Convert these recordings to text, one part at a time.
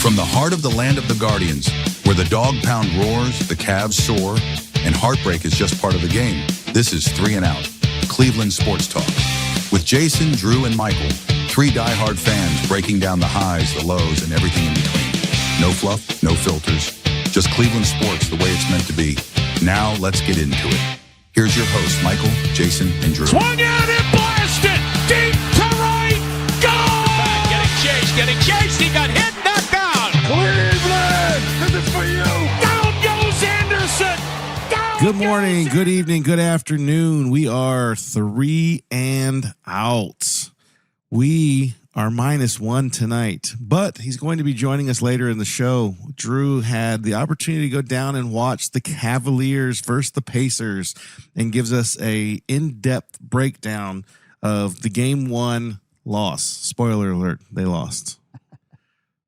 From the heart of the land of the Guardians, where the Dawg Pound roars, the Cavs soar, and heartbreak is just part of the game, this is 3 and Out, Cleveland Sports Talk. With Jason, Drew, and Michael, 3 diehard fans breaking down the highs, the lows, and everything in between. No fluff, no filters, just Cleveland sports the way it's meant to be. Now let's get into it. Here's your hosts, Michael, Jason, and Drew. Swung out and blasted! Deep to right! Goal! Back, getting chased, he got hit, knocked down! Cleveland! This is for you! Down goes Anderson! Down Good morning, good evening, good afternoon. We are 3 and Out. We are -1 tonight, but he's going to be joining us later in the show. Drew had the opportunity to go down and watch the Cavaliers versus the Pacers and gives us a in-depth breakdown of the Game 1 loss. Spoiler alert, they lost.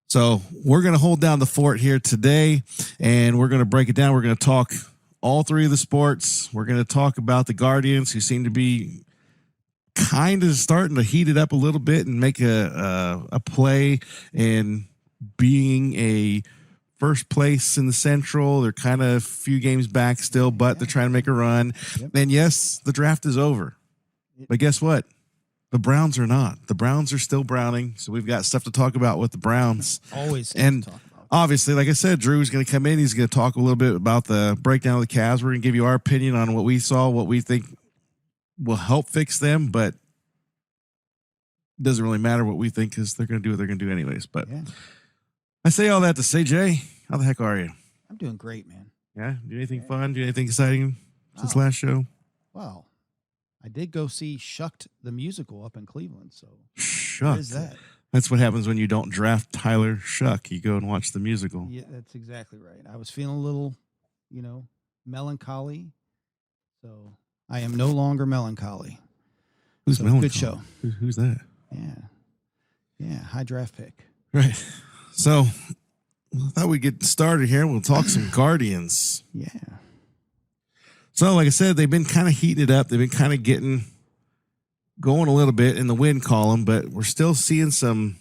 So we're going to hold down the fort here today, and we're going to break it down. We're going to talk all 3 of the sports. We're going to talk about the Guardians, who seem to be kind of starting to heat it up a little bit and make a play and being a first place in the Central. They're kind of a few games back still, but they're trying to make a run. Yep. And yes, the draft is over. But guess what? The Browns are not. The Browns are still browning, so we've got stuff to talk about with the Browns. Always and to talk about. Obviously, like I said, Drew's going to come in. He's going to talk a little bit about the breakdown of the Cavs. We're going to give you our opinion on what we saw, what we think will help fix them, but it doesn't really matter what we think because they're going to do what they're going to do anyways. But yeah. I say all that to say, Jay, how the heck are you? I'm doing great, man. Yeah? Do anything fun? Do anything exciting since last show? Well, I did go see Shucked the musical up in Cleveland. So Shucked. What is that? That's what happens when you don't draft Tyler Shuck. You go and watch the musical. Yeah, that's exactly right. I was feeling a little, melancholy. So I am no longer melancholy. Who's melancholy? Good show. Who's that? Yeah, high draft pick. Right. So I thought we'd get started here. We'll talk some Guardians. Yeah. So, like I said, they've been kind of heating it up. They've been kind of going a little bit in the win column, but we're still seeing some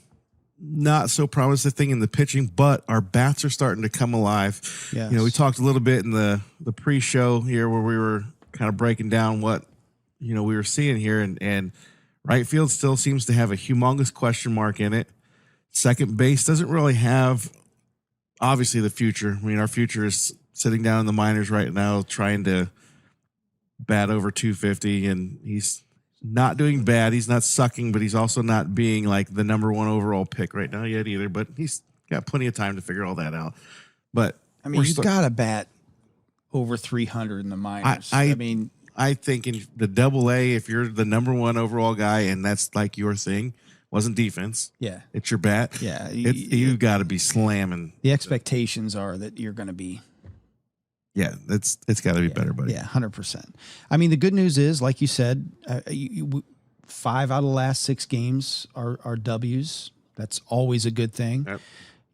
not so promising thing in the pitching, but our bats are starting to come alive. Yes. We talked a little bit in the pre-show here where we were kind of breaking down what, we were seeing here, and right field still seems to have a humongous question mark in it. Second base doesn't really have, obviously, the future. I mean, our future is sitting down in the minors right now trying to bat over 250, and he's not doing bad. He's not sucking, but he's also not being like the number 1 overall pick right now yet either. But he's got plenty of time to figure all that out. But I mean, you've got to bat over 300 in the minors. I think in the Double-A, if you're the number 1 overall guy and that's like your thing, wasn't defense. Yeah, it's your bat. Yeah, you've got to be slamming. The expectations are that you're going to be. Yeah, it's got to be better, buddy. Yeah, 100%. I mean, the good news is, like you said, 5 out of the last 6 games are W's. That's always a good thing.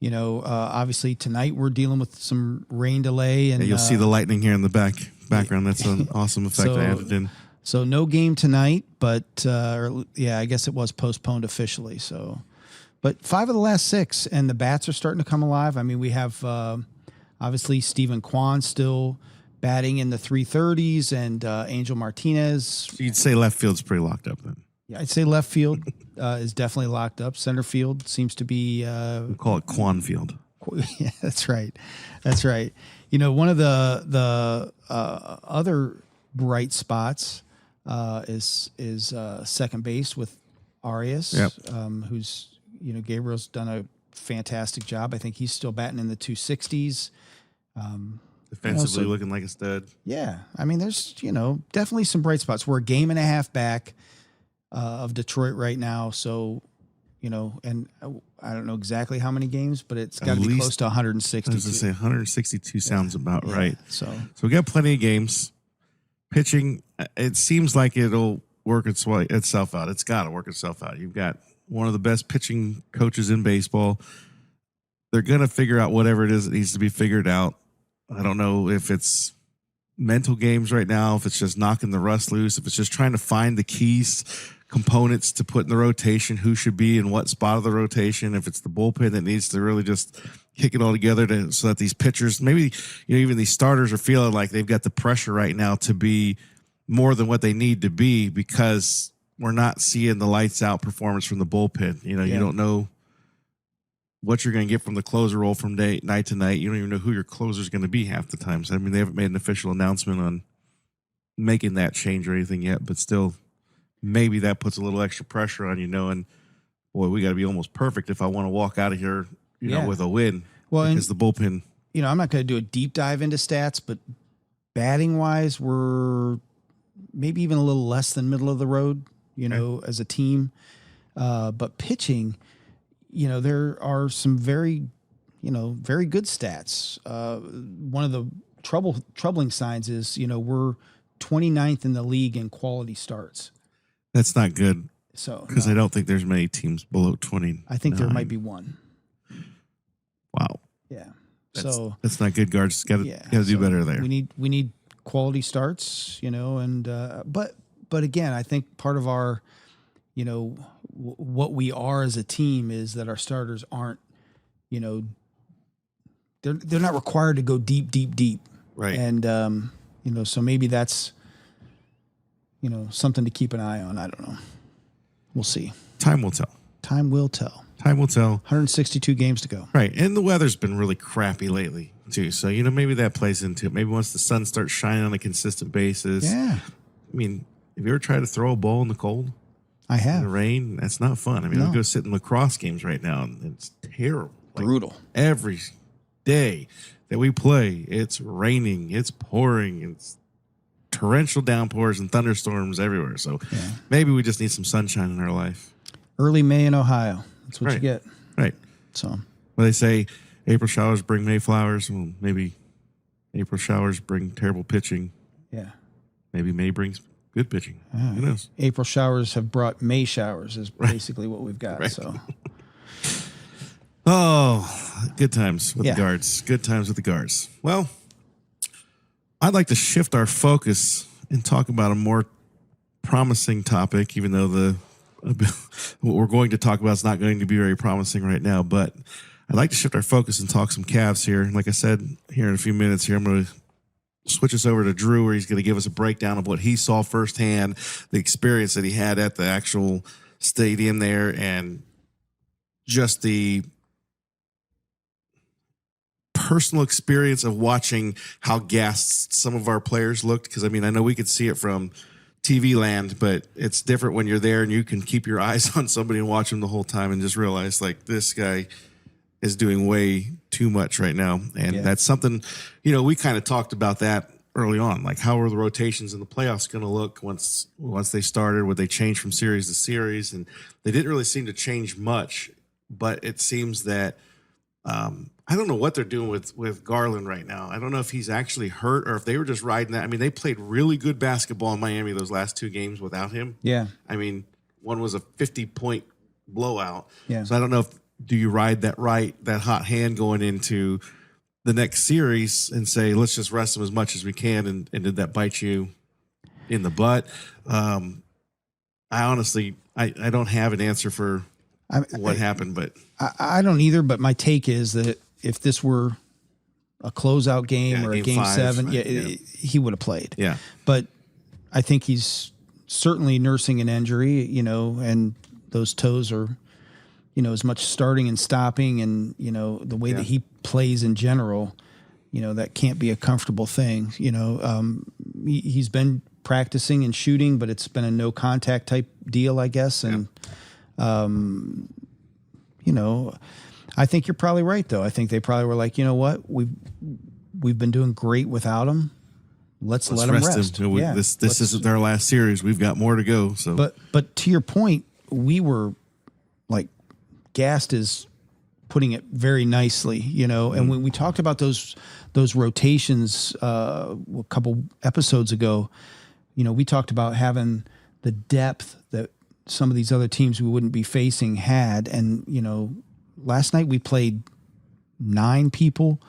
Yep. Obviously tonight we're dealing with some rain delay, and you'll see the lightning here in the background. That's an awesome effect I added in. So no game tonight, but I guess it was postponed officially. So, but 5 of the last 6, and the bats are starting to come alive. I mean, we have obviously Stephen Kwan still batting in the 330s, and Angel Martinez. So you'd say left field's pretty locked up then. Yeah, I'd say left field is definitely locked up. Center field seems to be. We'll call it Kwan Field. Yeah, that's right. That's right. One of the other bright spots is second base with Arias, yep. Who's Gabriel's done a fantastic job. I think he's still batting in the 260s. Defensively looking like a stud. Yeah, I mean, there's definitely some bright spots. We're a game and a half back of Detroit right now, so and I don't know exactly how many games, but it's got to be close to 162. I was going to say 162 sounds about right. So we got plenty of games. Pitching, it seems like it'll work itself out. It's got to work itself out. You've got one of the best pitching coaches in baseball. They're going to figure out whatever it is that needs to be figured out. I don't know if it's mental games right now, if it's just knocking the rust loose, if it's just trying to find the keys components to put in the rotation, who should be in what spot of the rotation, if it's the bullpen that needs to really just kick it all together so that these pitchers, maybe even these starters are feeling like they've got the pressure right now to be more than what they need to be because we're not seeing the lights out performance from the bullpen. You don't know what you're going to get from the closer role from night to night. You don't even know who your closer is going to be half the time. So, they haven't made an official announcement on making that change or anything yet, but still, maybe that puts a little extra pressure on you knowing, boy, we got to be almost perfect if I want to walk out of here, with a win. Well, because the bullpen. I'm not going to do a deep dive into stats, but batting wise, we're maybe even a little less than middle of the road, as a team. But pitching, there are some very good stats. One of the troubling signs is, we're 29th in the league in quality starts. That's not good. So, because I don't think there's many teams below 20. I think there might be one. Wow. Yeah. That's not good. Guards got to do better there. We need quality starts, and but again, I think part of our, what we are as a team is that our starters aren't, they're not required to go deep. Right. And so maybe that's something to keep an eye on. I don't know. We'll see. Time will tell. Time will tell. 162 games to go. Right. And the weather's been really crappy lately, too. So, maybe that plays into it. Maybe once the sun starts shining on a consistent basis. Yeah. Have you ever tried to throw a ball in the cold? I have. In the rain? That's not fun. No. I go sit in lacrosse games right now, and it's terrible. Brutal. Every day that we play, it's raining, it's pouring, it's torrential downpours and thunderstorms everywhere. So maybe we just need some sunshine in our life. Early May in Ohio. That's what you get. Right. So, well, they say April showers bring May flowers. Well, maybe April showers bring terrible pitching. Yeah. Maybe May brings good pitching. Who knows? April showers have brought May showers is basically what we've got. Right. So, good times with the guards. Good times with the guards. Well, I'd like to shift our focus and talk about a more promising topic, even though what we're going to talk about is not going to be very promising right now. But I'd like to shift our focus and talk some Cavs here. Like I said, here in a few minutes here, I'm going to switch us over to Drew, where he's going to give us a breakdown of what he saw firsthand, the experience that he had at the actual stadium there, and just the personal experience of watching how gassed some of our players looked. Because, I know we could see it from TV land, but it's different when you're there and you can keep your eyes on somebody and watch them the whole time and just realize, like, this guy is doing way too much right now. And that's something, we kind of talked about that early on. Like, how are the rotations in the playoffs going to look once they started? Would they change from series to series? And they didn't really seem to change much, but it seems that I don't know what they're doing with Garland right now. I don't know if he's actually hurt or if they were just riding that. They played really good basketball in Miami those last two games without him. Yeah. One was a 50-point blowout. Yeah. So I don't know do you ride that hot hand going into the next series and say, let's just rest him as much as we can, and did that bite you in the butt? I honestly don't have an answer for what happened, but I don't either. But my take is that if this were a closeout game or a game 7, he would have played. Yeah. But I think he's certainly nursing an injury, and those toes are, as much starting and stopping, and, the way that he plays in general, that can't be a comfortable thing. He's been practicing and shooting, but it's been a no contact type deal, I guess. And, I think you're probably right, though. I think they probably were like, you know what, we've been doing great without him. Let's let him rest. This isn't our last series. We've got more to go. So, but to your point, we were like gassed is putting it very nicely, And when we talked about those rotations a couple episodes ago, we talked about having the depth that some of these other teams we wouldn't be facing had, and last night we played 9 people.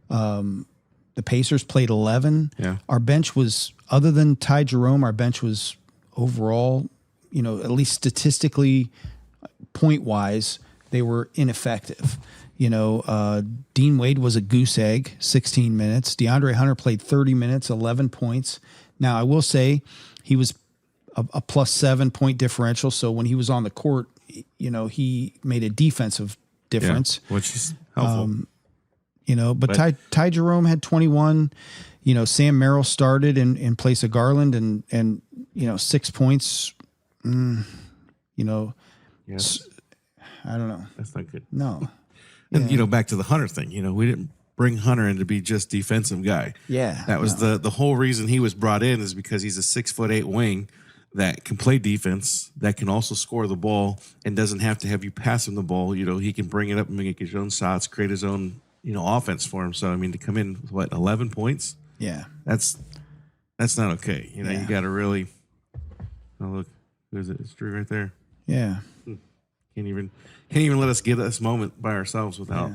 The Pacers played 11. Yeah. Our bench was, other than Ty Jerome, our bench was overall, at least statistically, point wise, they were ineffective. Dean Wade was a goose egg, 16 minutes. DeAndre Hunter played 30 minutes, 11 points. Now, I will say he was a plus 7 point differential. So when he was on the court, he made a defensive difference. Yeah, which is helpful. But Ty Jerome had 21. Sam Merrill started in place of Garland and 6 points. Yes. I don't know. That's not good. No. And, back to the Hunter thing, we didn't bring Hunter in to be just defensive guy. Yeah. That was the whole reason he was brought in, is because he's a 6'8" wing that can play defense, that can also score the ball and doesn't have to have you pass him the ball. He can bring it up and make his own shots, create his own, offense for him. So, to come in with 11 points? Yeah. That's not okay. You got to really, look, who is it? It's Drew right there. Yeah. Can't even let us get this moment by ourselves without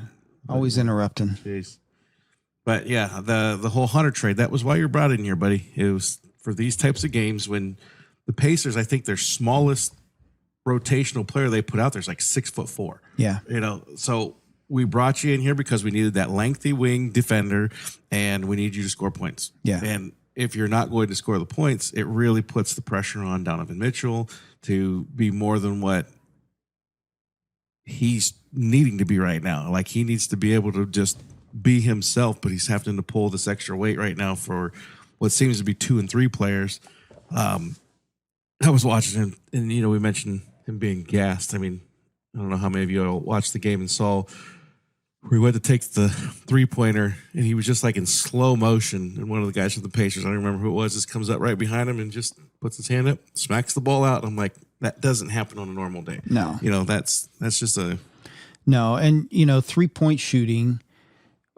always interrupting. Jeez. But yeah, the whole Hunter trade, that was why you're brought in here, buddy. It was for these types of games when the Pacers, I think their smallest rotational player they put out there is like 6'4". Yeah. So we brought you in here because we needed that lengthy wing defender and we need you to score points. Yeah. And if you're not going to score the points, it really puts the pressure on Donovan Mitchell to be more than what he's needing to be right now. Like, he needs to be able to just be himself, but he's having to pull this extra weight right now for what seems to be 2 and 3 players. I was watching him, and we mentioned him being gassed. I don't know how many of you all watched the game and saw where he went to take the 3-pointer, and he was just like in slow motion. And one of the guys from the Pacers, I don't remember who it was, just comes up right behind him and just puts his hand up, smacks the ball out. I'm like, that doesn't happen on a normal day. No. That's just a... No, and, 3-point shooting,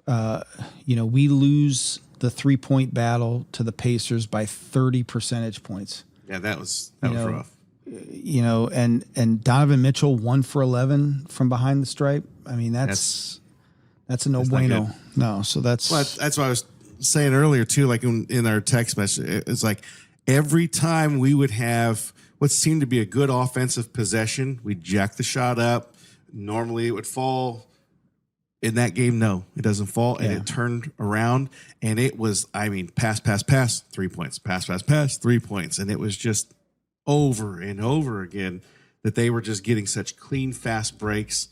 we lose the 3-point battle to the Pacers by 30 percentage points. Yeah, that was rough. And Donovan Mitchell 1 for 11 from behind the stripe. That's a no bueno. No, so that's what I was saying earlier too. Like in our text message, it's like every time we would have what seemed to be a good offensive possession, we'd jack the shot up. Normally, it would fall. In that game, no, it doesn't fall, and it turned around, and it was, pass, 3 points, pass, 3 points, and it was just over and over again that they were just getting such clean, fast breaks,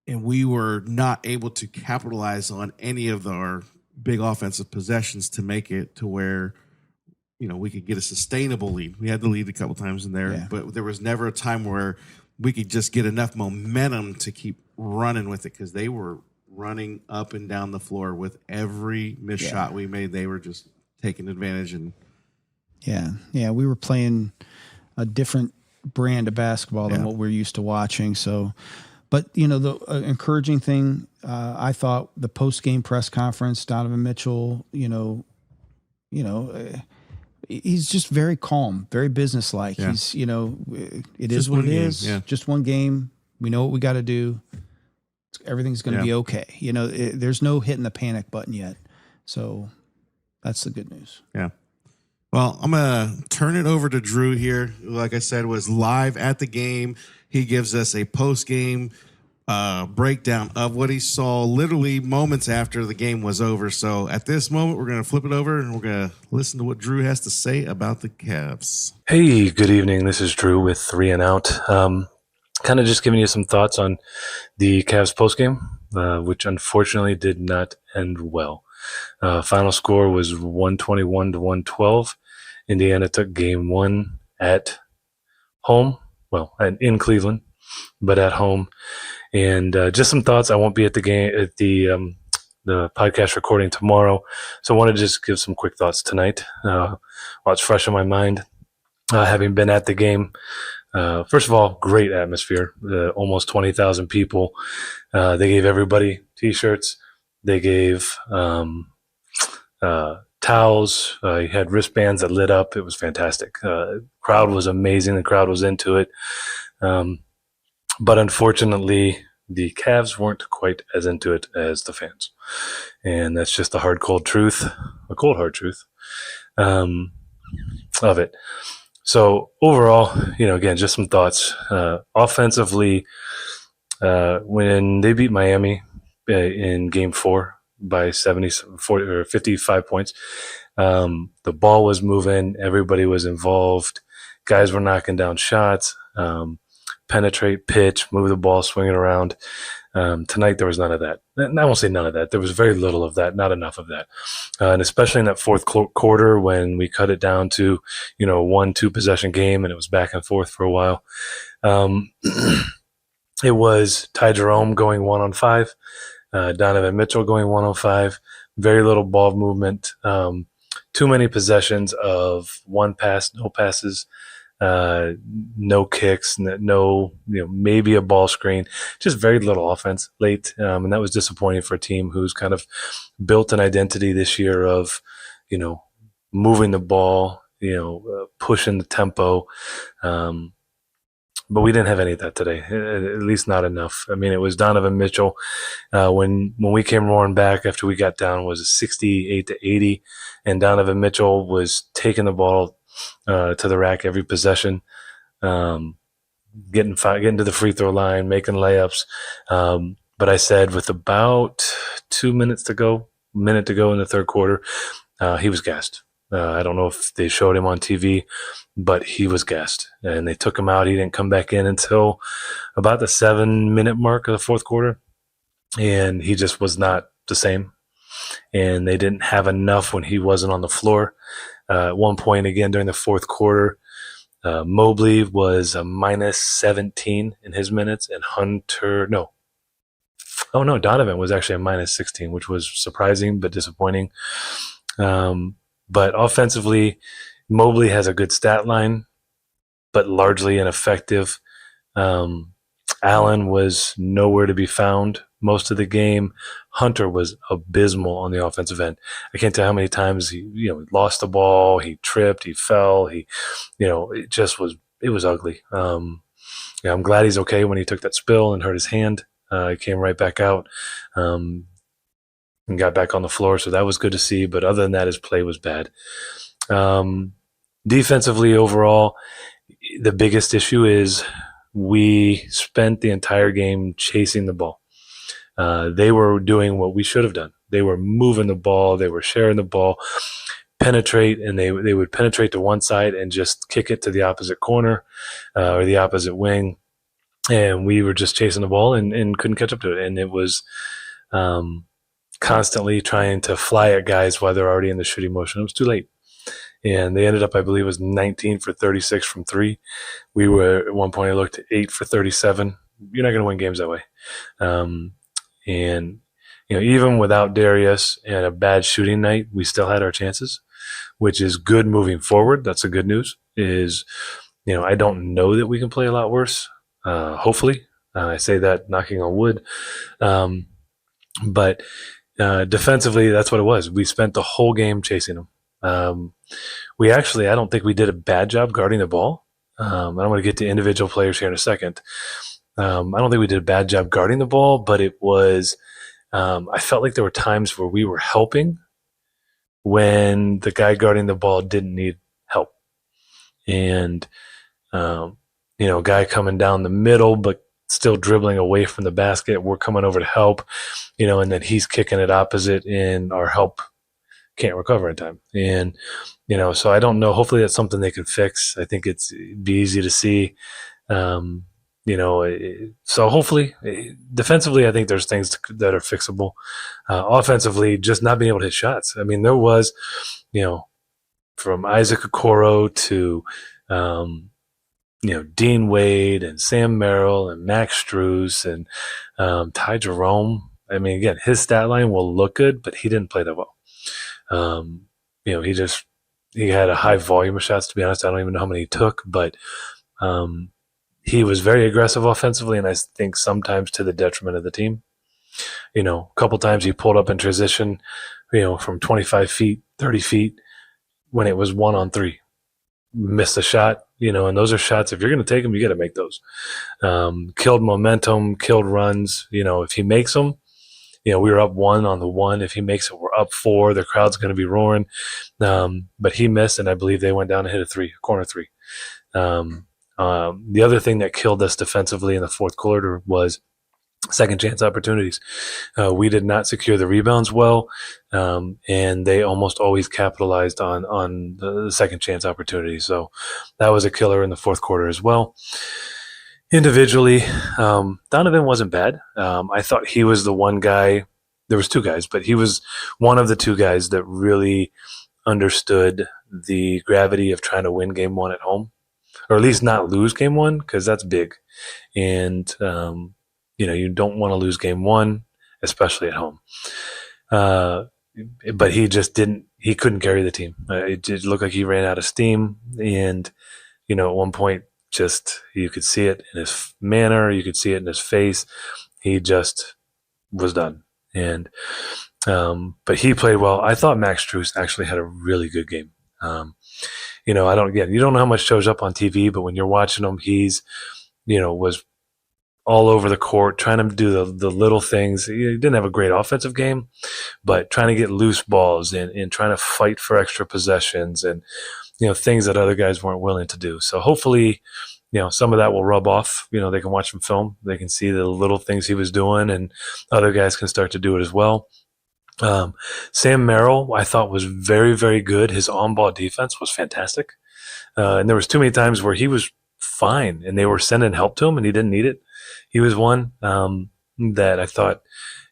and we were not able to capitalize on any of our big offensive possessions to make it to where, we could get a sustainable lead. We had the lead a couple times in there, but there was never a time where we could just get enough momentum to keep running with it, because they were running up and down the floor with every missed shot we made. They were just taking advantage. And we were playing a different brand of basketball than what we're used to watching. So, but the encouraging thing, I thought the post-game press conference, Donovan Mitchell, he's just very calm, very businesslike. Yeah. He's, it is what it is. Yeah. Just one game. We know what we got to do. Everything's going to be okay. There's no hitting the panic button yet. So that's the good news. Yeah. Well, I'm going to turn it over to Drew here. Like I said, was live at the game. He gives us a post-game breakdown of what he saw literally moments after the game was over. So at this moment, we're going to flip it over and we're going to listen to what Drew has to say about the Cavs. Hey, good evening. This is Drew with 3 and Out. Kind of just giving you some thoughts on the Cavs postgame, which unfortunately did not end well. Final score was 121-112. Indiana took game 1 at home, in Cleveland, but at home. And just some thoughts. I won't be at the game at the podcast recording tomorrow, so I wanted to just give some quick thoughts tonight while it's fresh in my mind. Having been at the game, first of all, great atmosphere. Almost 20,000 people. They gave everybody T-shirts. They gave towels. You had wristbands that lit up. It was fantastic. Crowd was amazing. The crowd was into it. But unfortunately, the Cavs weren't quite as into it as the fans. And that's just the cold, hard truth of it. So overall, again, just some thoughts. Offensively, when they beat Miami in Game 4 by 40 or 55 points, the ball was moving, everybody was involved, guys were knocking down shots, penetrate, pitch, move the ball, swing it around. Tonight there was none of that. I won't say none of that. There was very little of that, not enough of that. And especially in that fourth quarter when we cut it down to, 1-2 possession game and it was back and forth for a while. It was Ty Jerome going 1-on-5, Donovan Mitchell going 1-on-5, very little ball movement, too many possessions of one pass, no passes, no kicks, no, maybe a ball screen, just very little offense late. And that was disappointing for a team who's kind of built an identity this year of, moving the ball, pushing the tempo. But we didn't have any of that today, at least not enough. I mean, it was Donovan Mitchell. When we came roaring back after we got down, was 68-80, and Donovan Mitchell was taking the ball to the rack every possession, getting to the free throw line, making layups. But I said with about 2 minutes to go, minute to go in the third quarter, he was gassed. I don't know if they showed him on TV, but he was gassed, and they took him out. He didn't come back in until about the 7-minute mark of the fourth quarter, and he just was not the same. And they didn't have enough when he wasn't on the floor. At one point, again, during the fourth quarter, Mobley was a -17 in his minutes, and Donovan was actually a -16, which was surprising but disappointing. But offensively, Mobley has a good stat line, but largely ineffective. Allen was nowhere to be found most of the game. Hunter was abysmal on the offensive end. I can't tell how many times he lost the ball, he tripped, he fell, it was ugly. I'm glad he's okay when he took that spill and hurt his hand. He came right back out. And got back on the floor, so that was good to see. But other than that, his play was bad. Defensively, overall, the biggest issue is we spent the entire game chasing the ball. They were doing what we should have done. They were moving the ball. They were sharing the ball, penetrate, and they would penetrate to one side and just kick it to the opposite corner or the opposite wing. And we were just chasing the ball and couldn't catch up to it. And it was constantly trying to fly at guys while they're already in the shooting motion. It was too late. And they ended up, I believe it was 19 for 36 from three. We were, at one point, I looked at 8 for 37. You're not going to win games that way. And, even without Darius and a bad shooting night, we still had our chances, which is good moving forward. That's the good news is, I don't know that we can play a lot worse. Hopefully. I say that knocking on wood. But defensively, that's what it was. We spent the whole game chasing them. I don't think we did a bad job guarding the ball. I'm going to get to individual players here in a second. I don't think we did a bad job guarding the ball, but it was, I felt like there were times where we were helping when the guy guarding the ball didn't need help. And, guy coming down the middle, but still dribbling away from the basket. We're coming over to help, and then he's kicking it opposite, and our help can't recover in time. And, so I don't know. Hopefully that's something they can fix. I think it'd be easy to see. So hopefully, defensively, I think there's things that are fixable. Offensively, just not being able to hit shots. I mean, there was, from Isaac Okoro to, Dean Wade and Sam Merrill and Max Strus and Ty Jerome. I mean, again, his stat line will look good, but he didn't play that well. He had a high volume of shots, to be honest. I don't even know how many he took, but he was very aggressive offensively, and I think sometimes to the detriment of the team. A couple times he pulled up in transition, from 25 feet, 30 feet, when it was 1-on-3. Missed a shot, and those are shots. If you're going to take them, you got to make those. Killed momentum, killed runs. If he makes them, we were up 1 on the 1. If he makes it, we're up 4. The crowd's going to be roaring. But he missed, and I believe they went down and hit a corner 3. The other thing that killed us defensively in the fourth quarter was second chance opportunities. We did not secure the rebounds well, and they almost always capitalized on the second chance opportunities. So that was a killer in the fourth quarter as well. Individually, Donovan wasn't bad. I thought he was the one guy. There was two guys, but he was one of the two guys that really understood the gravity of trying to win game one at home, or at least not lose game one, because that's big. And, you don't want to lose game one, especially at home. But he just he couldn't carry the team. It did look like he ran out of steam. And, at one point, just you could see it in his manner, you could see it in his face. He just was done. And but he played well. I thought Max Strus actually had a really good game. You don't know how much shows up on TV, but when you're watching him, he's was all over the court trying to do the little things. He didn't have a great offensive game, but trying to get loose balls and trying to fight for extra possessions and things that other guys weren't willing to do. So hopefully, some of that will rub off. They can watch him film. They can see the little things he was doing, and other guys can start to do it as well. Sam Merrill, I thought, was very, very good. His on-ball defense was fantastic. And there was too many times where he was fine, and they were sending help to him, and he didn't need it. He was one that I thought,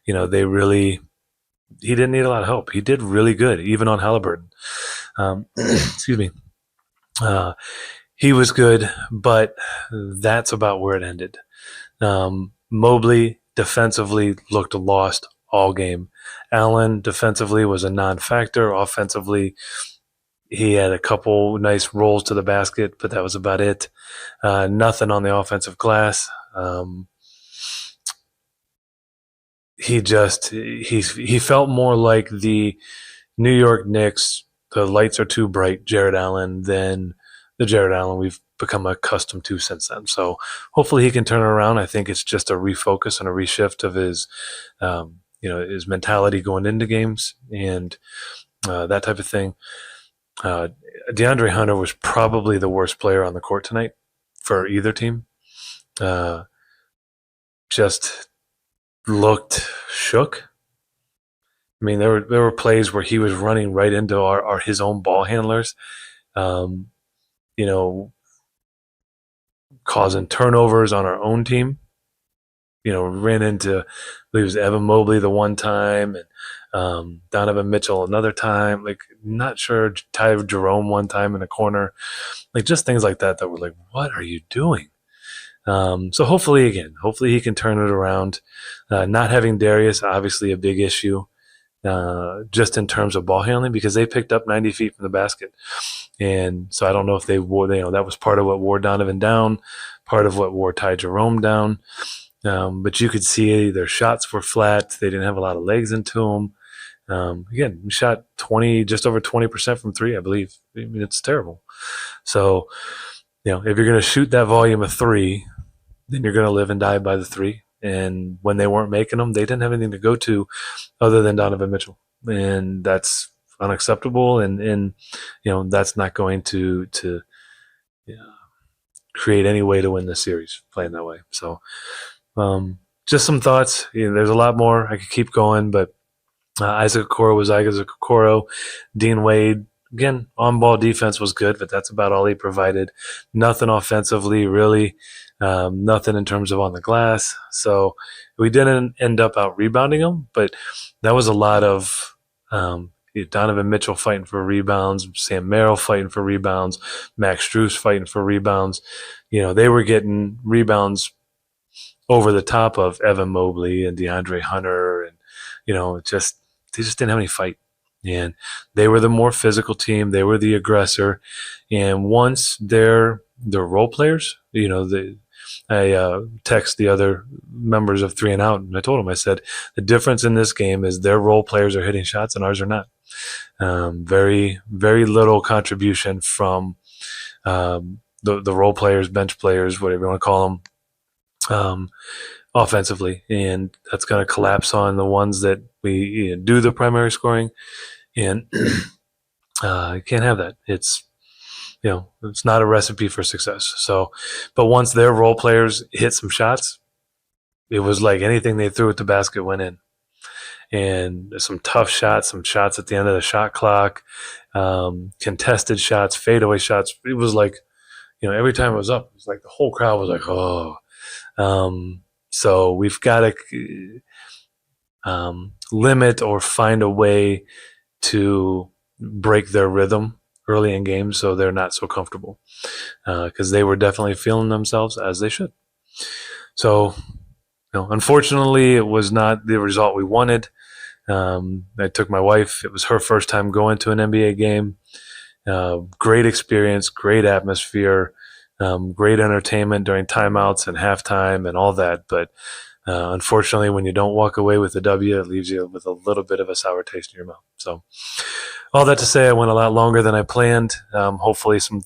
he didn't need a lot of help. He did really good, even on Halliburton. Excuse me. He was good, but that's about where it ended. Mobley defensively looked lost all game. Allen defensively was a non-factor. Offensively, he had a couple nice rolls to the basket, but that was about it. Nothing on the offensive glass. He felt more like the New York Knicks, the lights are too bright, Jared Allen, than the Jared Allen we've become accustomed to since then. So hopefully he can turn it around. I think it's just a refocus and a reshift of his, his mentality going into games and that type of thing. DeAndre Hunter was probably the worst player on the court tonight for either team. Just looked shook. I mean, there were plays where he was running right into his own ball handlers, causing turnovers on our own team. Ran into, I believe it was Evan Mobley the one time, and Donovan Mitchell another time. Like, not sure, Ty Jerome one time in the corner. Like, just things like that were like, what are you doing? So hopefully he can turn it around. Not having Darius, obviously a big issue, just in terms of ball handling, because they picked up 90 feet from the basket. And so I don't know if they wore, that was part of what wore Donovan down, part of what wore Ty Jerome down. But you could see their shots were flat. They didn't have a lot of legs into them. Again, we shot just over 20% from three, I believe. I mean, it's terrible. So, if you're going to shoot that volume of three, then you're going to live and die by the three. And when they weren't making them, they didn't have anything to go to other than Donovan Mitchell. And that's unacceptable. And that's not going to create any way to win this series playing that way. So just some thoughts. There's a lot more. I could keep going, but Isaac Okoro was Isaac Okoro. Dean Wade, again, on-ball defense was good, but that's about all he provided. Nothing offensively, really. Nothing in terms of on the glass. So we didn't end up out-rebounding them, but that was a lot of Donovan Mitchell fighting for rebounds, Sam Merrill fighting for rebounds, Max Strus fighting for rebounds. They were getting rebounds over the top of Evan Mobley and DeAndre Hunter, and they just didn't have any fight. And they were the more physical team. They were the aggressor. And once they're role players, I text the other members of 3 and Out, and I told them, I said, the difference in this game is their role players are hitting shots and ours are not. Very, very little contribution from the role players, bench players, whatever you want to call them, offensively. And that's going to collapse on the ones that we do the primary scoring. And you can't have that. It's it's not a recipe for success. So, but once their role players hit some shots, it was like anything they threw at the basket went in. And some tough shots, some shots at the end of the shot clock, contested shots, fadeaway shots. It was like, every time it was up, it was like the whole crowd was like, oh. So we've got to limit or find a way to break their rhythm early in games so they're not so comfortable, because they were definitely feeling themselves, as they should. So, unfortunately, it was not the result we wanted. I took my wife. It was her first time going to an NBA game. Great experience, great atmosphere, great entertainment during timeouts and halftime and all that. But unfortunately, when you don't walk away with a W, it leaves you with a little bit of a sour taste in your mouth. So all that to say, I went a lot longer than I planned. Hopefully some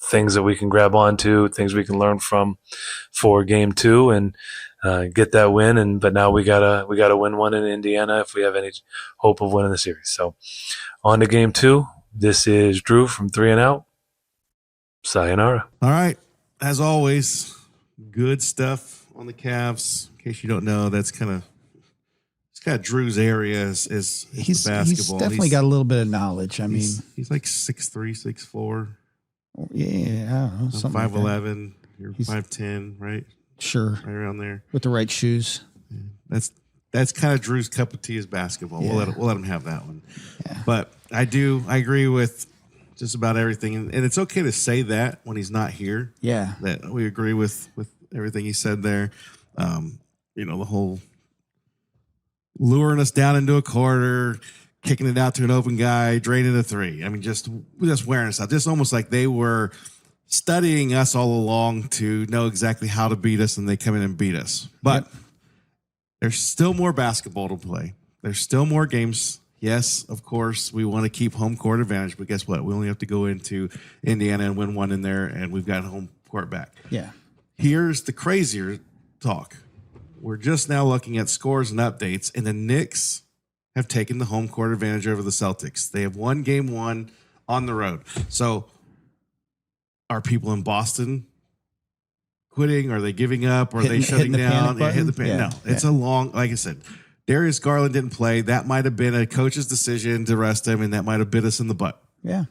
things that we can grab onto, things we can learn from for game 2 and get that win. But now we gotta win one in Indiana if we have any hope of winning the series. So on to game 2. This is Drew from 3 and Out. Sayonara. All right. As always, good stuff on the Cavs. In case you don't know, that's kind of Drew's area is He's basketball. He's definitely got a little bit of knowledge. I mean, he's like 6'3", 6'4". Yeah, I don't know. Something 5'11". You're 5'10", right? Sure. Right around there. With the right shoes. That's kind of Drew's cup of tea is basketball. Yeah. We'll let him have that one. Yeah. But I agree with just about everything. And it's okay to say that when he's not here. Yeah. That we agree with everything he said there. The whole luring us down into a quarter, kicking it out to an open guy, draining a three. I mean, just wearing us out. Just almost like they were studying us all along to know exactly how to beat us, and they come in and beat us. But there's still more basketball to play. There's still more games. Yes, of course, we want to keep home court advantage, but guess what? We only have to go into Indiana and win one in there, and we've got home court back. Yeah. Here's the crazier talk. We're just now looking at scores and updates, and the Knicks have taken the home court advantage over the Celtics. They have won game 1 on the road. So are people in Boston quitting? Are they giving up? Are they shutting down? Hit the panic. Yeah. No, it's a long, like I said, Darius Garland didn't play. That might have been a coach's decision to rest him, and that might have bit us in the butt. Yeah.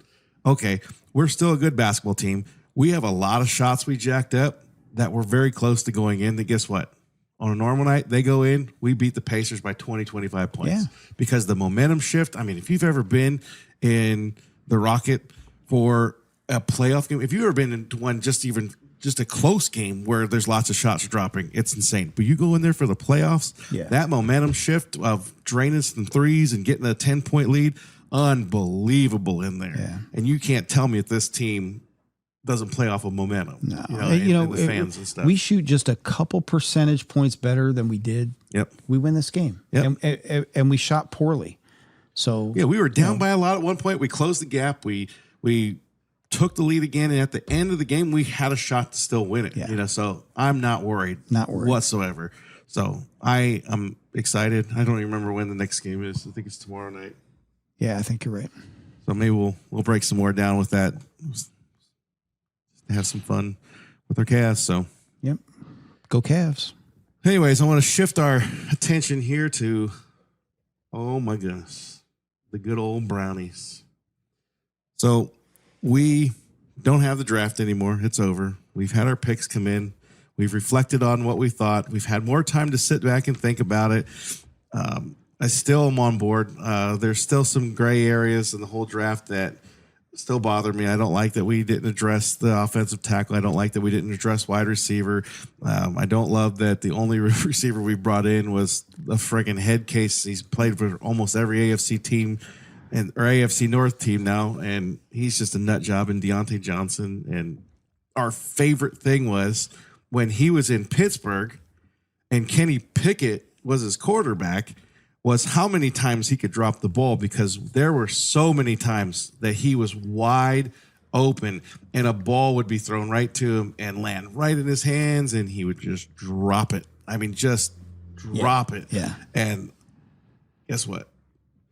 Okay, we're still a good basketball team. We have a lot of shots we jacked up that were very close to going in. That guess what? On a normal night, they go in, we beat the Pacers by 20, 25 points. Yeah. Because the momentum shift, I mean, if you've ever been in the Rocket for a playoff game, if you've ever been in one just a close game where there's lots of shots dropping, it's insane. But you go in there for the playoffs, that momentum shift of draining some threes and getting a 10-point lead, unbelievable in there. Yeah. And you can't tell me if this team doesn't play off of momentum. No. And the fans and stuff. We shoot just a couple percentage points better than we did. Yep. We win this game. Yep. And we shot poorly. So yeah, we were down by a lot at one point. We closed the gap. We took the lead again, and at the end of the game, we had a shot to still win it. Yeah. So I'm not worried. Whatsoever. So I am excited. I don't even remember when the next game is. I think it's tomorrow night. Yeah, I think you're right. So maybe we'll break some more down with that. Have some fun with our Cavs. So yep, go Cavs. Anyways, I want to shift our attention here to, oh my goodness, the good old Brownies. So we don't have the draft anymore. It's over. We've had our picks come in. We've reflected on what we thought. We've had more time to sit back and think about it. I still am on board. There's still some gray areas in the whole draft that still bother me. I don't like that we didn't address the offensive tackle. I don't like that we didn't address wide receiver. I don't love that the only receiver we brought in was a friggin' head case. He's played for almost every AFC team or AFC North team now, and he's just a nut job in Deontay Johnson. And our favorite thing was when he was in Pittsburgh and Kenny Pickett was his quarterback, was how many times he could drop the ball, because there were so many times that he was wide open and a ball would be thrown right to him and land right in his hands and he would just drop it. I mean, just drop it. Yeah. And guess what?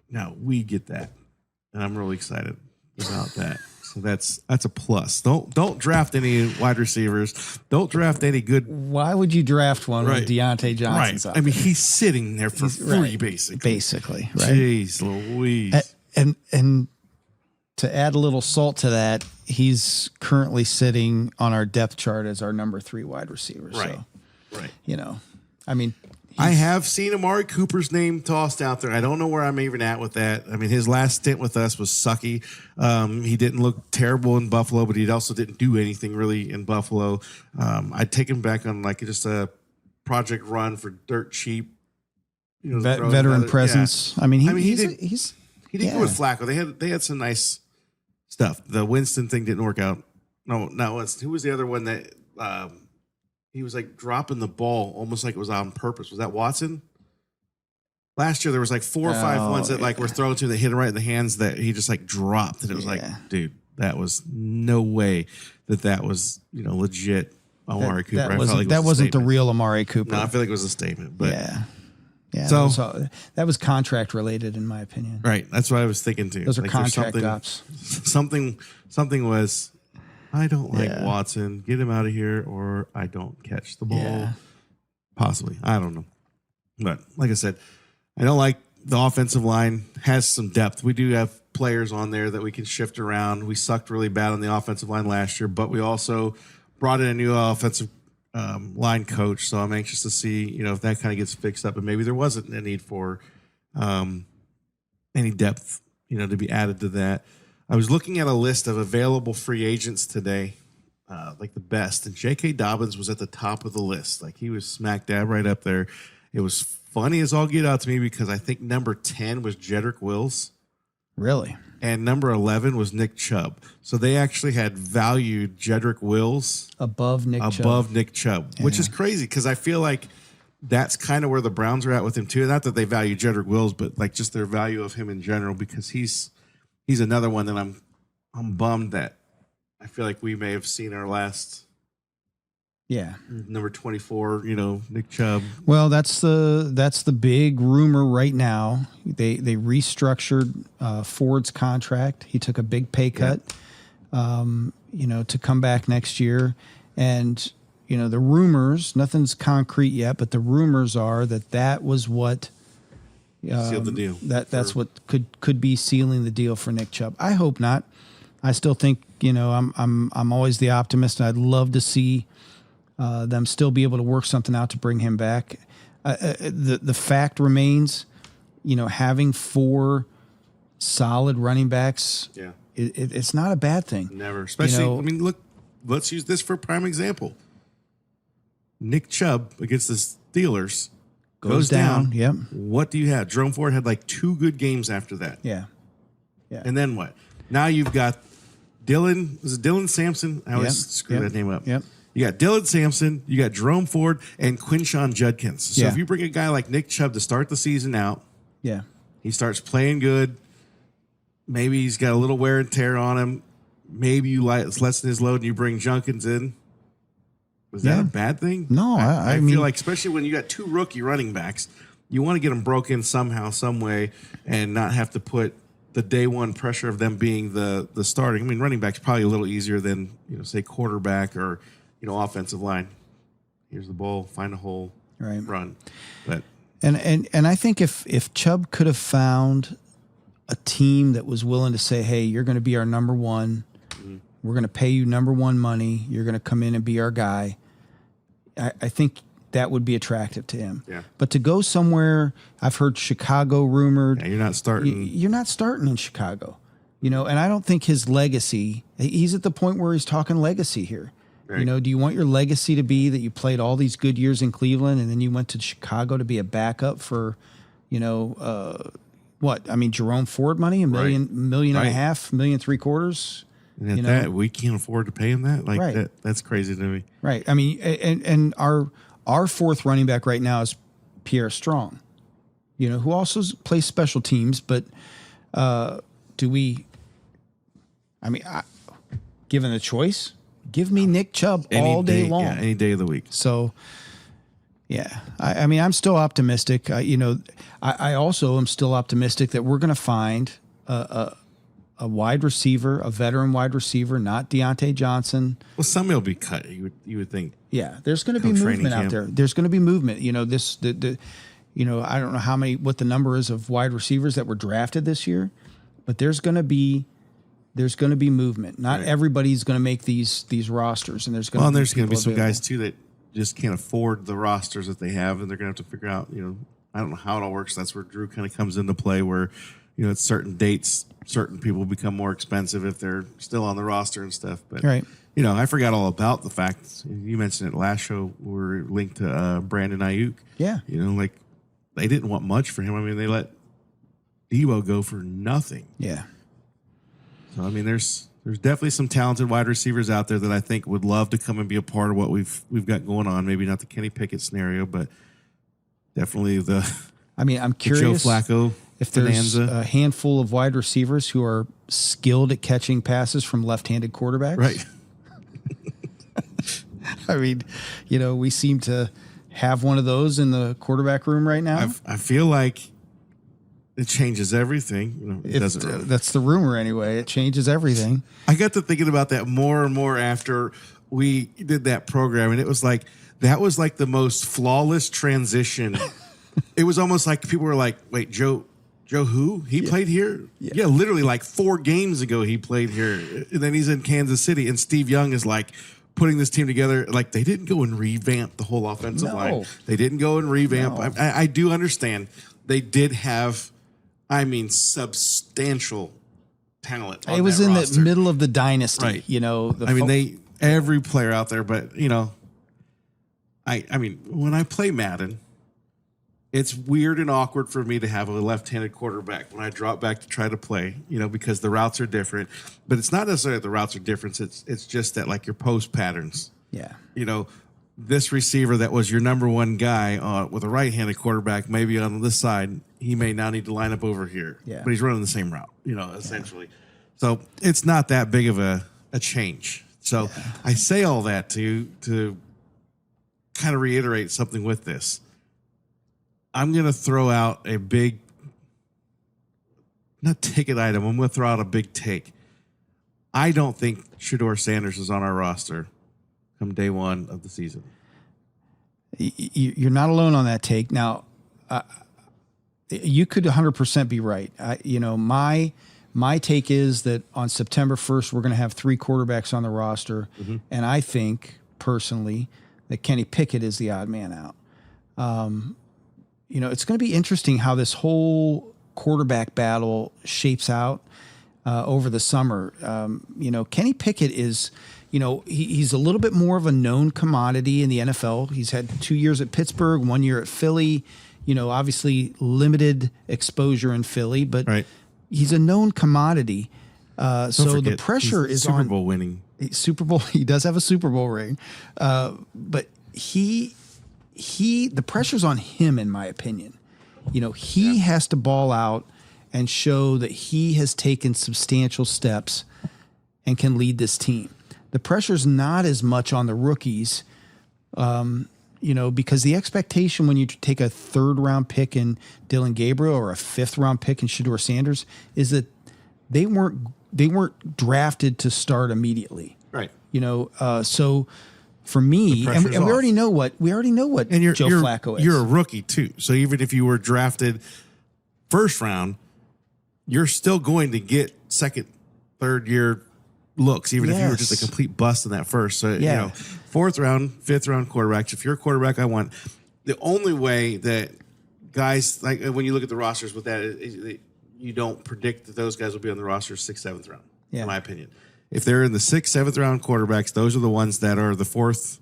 Now we get that. And I'm really excited about that. So that's a plus. Don't draft any wide receivers. Don't draft any good. Why would you draft one Right. when Deontay Johnson's Right. out I mean, there? he's sitting there for free, Right. basically. Basically, right? Jeez Louise. And to add a little salt to that, he's currently sitting on our depth chart as our number 3 wide receiver. Right. So, Right. I mean, I have seen Amari Cooper's name tossed out there. I don't know where I'm even at with that. I mean, his last stint with us was sucky. He didn't look terrible in Buffalo, but he also didn't do anything really in Buffalo. I'd take him back on like just a project run for dirt cheap. veteran presence. Yeah. I mean, he did go with Flacco. They had some nice stuff. The Winston thing didn't work out. No, not Winston. Who was the other one that he was like dropping the ball almost like it was on purpose? Was that Watson? Last year there was like 4 or 5 ones that like were thrown to that hit him right in the hands that he just like dropped, and it was like, dude, that was no way that was legit Amari Cooper. That wasn't the real Amari Cooper. No, I feel like it was a statement. But yeah. So that was contract related, in my opinion. Right. That's what I was thinking too. Those are contract ops. Something was. I don't like Watson. Get him out of here, or I don't catch the ball. Yeah. Possibly. I don't know. But like I said, I don't like the offensive line. Has some depth. We do have players on there that we can shift around. We sucked really bad on the offensive line last year, but we also brought in a new offensive line coach. So I'm anxious to see, if that kind of gets fixed up, and maybe there wasn't a need for any depth, to be added to that. I was looking at a list of available free agents today, like the best, and J.K. Dobbins was at the top of the list. Like he was smack dab right up there. It was funny as all get out to me because I think number 10 was Jedrick Wills. Really? And number 11 was Nick Chubb. So they actually had valued Jedrick Wills above Nick Chubb, which is crazy because I feel like that's kind of where the Browns are at with him too. Not that they value Jedrick Wills, but like just their value of him in general, because he's another one that I'm bummed that I feel like we may have seen our last number 24, Nick Chubb. Well, that's the big rumor right now. They restructured Ford's contract. He took a big pay cut to come back next year. And the rumors, nothing's concrete yet, but the rumors are that was what sealed the deal. That's what could be sealing the deal for Nick Chubb. I hope not. I still think I'm always the optimist, and I'd love to see them still be able to work something out to bring him back. The fact remains, having 4 solid running backs, it's not a bad thing. Never, especially. I mean, look, let's use this for a prime example. Nick Chubb against the Steelers. Goes down. Yep. What do you have? Jerome Ford had like 2 good games after that. Yeah. And then what? Now you've got Dylan. Was it Dylan Sampson? I always screw that name up. Yep. You got Dylan Sampson. You got Jerome Ford and Quinshon Judkins. So if you bring a guy like Nick Chubb to start the season out, he starts playing good. Maybe he's got a little wear and tear on him. Maybe you lessen his load and you bring Judkins in. Was that a bad thing? No, I feel like, especially when you got 2 rookie running backs, you want to get them broken somehow, some way, and not have to put the day one pressure of them being the starting. I mean, running back's probably a little easier than say quarterback or offensive line. Here's the ball, find a hole, run. But and I think if Chubb could have found a team that was willing to say, hey, you're going to be our number 1. We're going to pay you number 1 money. You're going to come in and be our guy. I think that would be attractive to him. Yeah. But to go somewhere, I've heard Chicago rumored. Yeah, you're not starting. You're not starting in Chicago. And I don't think his legacy, he's at the point where he's talking legacy here. Right. Do you want your legacy to be that you played all these good years in Cleveland and then you went to Chicago to be a backup for, what? I mean, Jerome Ford money, $1.5 million, $1.75 million. And that we can't afford to pay him that. That's crazy to me. Right. I mean, and our 4th running back right now is Pierre Strong, who also plays special teams. But do we? I mean, given the choice, give me Nick Chubb all day long. Yeah, any day of the week. So, yeah, I mean, I'm still optimistic. I also am still optimistic that we're going to find a wide receiver, a veteran wide receiver, not Deontay Johnson. Well, somebody will be cut. You would think. Yeah, there's going to be Come training movement out camp. there. There's going to be movement. You know, I don't know what the number is of wide receivers that were drafted this year, but there's going to be movement. Not Right. everybody's going to make these rosters, and there's going to be some guys too that just can't afford the rosters that they have, and they're going to have to figure out. You know, I don't know how it all works. That's where Drew kind of comes into play, where at certain dates, certain people become more expensive if they're still on the roster and stuff. But Right. I forgot all about the fact you mentioned it last show. We're linked to Brandon Ayuk. Yeah. Like they didn't want much for him. I mean, they let Debo go for nothing. Yeah. So I mean, there's definitely some talented wide receivers out there that I think would love to come and be a part of what we've got going on. Maybe not the Kenny Pickett scenario, but definitely I'm curious Joe Flacco if there's bonanza. a handful of wide receivers who are skilled at catching passes from left-handed quarterbacks. Right. I mean, we seem to have one of those in the quarterback room right now. I feel like it changes everything. It doesn't really. That's the rumor anyway. It changes everything. I got to thinking about that more and more after we did that program, and it was like that was like the most flawless transition. It was almost like people were like, "Wait, Joe who? He played here? Yeah, literally like 4 games ago he played here, and then he's in Kansas City." And Steve Young is like putting this team together. Like they didn't go and revamp the whole offensive line. They didn't go and revamp. No. I do understand they did have, substantial talent. It was in the middle of the dynasty, right? Every player out there, but when I play Madden, it's weird and awkward for me to have a left-handed quarterback when I drop back to try to play, because the routes are different. But it's not necessarily that the routes are different. It's just that like your post patterns. Yeah. This receiver that was your number one guy with a right-handed quarterback, maybe on this side, he may now need to line up over here. Yeah. But he's running the same route, essentially. So it's not that big of a change. So I say all that to kind of reiterate something with this. I'm going to throw out a big, not ticket item, I'm going to throw out a big take. I don't think Shedeur Sanders is on our roster come day one of the season. You're not alone on that take. Now, you could 100% be right. My take is that on September 1st, we're going to have 3 quarterbacks on the roster, and I think, personally, that Kenny Pickett is the odd man out. It's going to be interesting how this whole quarterback battle shapes out over the summer. Kenny Pickett is, he's a little bit more of a known commodity in the NFL. He's had 2 years at Pittsburgh, 1 year at Philly, obviously limited exposure in Philly, but he's a known commody. So the pressure is Super on Bowl winning. Super Bowl. He does have a Super Bowl ring, but the pressure's on him, in my opinion. He has to ball out and show that he has taken substantial steps and can lead this team. The pressure's not as much on the rookies, because the expectation when you take a 3rd round pick in Dylan Gabriel or a 5th round pick in Shedeur Sanders is that they weren't drafted to start immediately. Right. So for me, and we already know what And Joe Flacco is. You're a rookie too. So even if you were drafted 1st round, you're still going to get 2nd, 3rd year looks, even if you were just a complete bust in that first. So 4th round, 5th round quarterbacks. If you're a quarterback, the only way that guys, like when you look at the rosters with that, you don't predict that those guys will be on the roster 6th, 7th round, in my opinion. If they're in the 6th, 7th round quarterbacks, those are the ones that are the 4th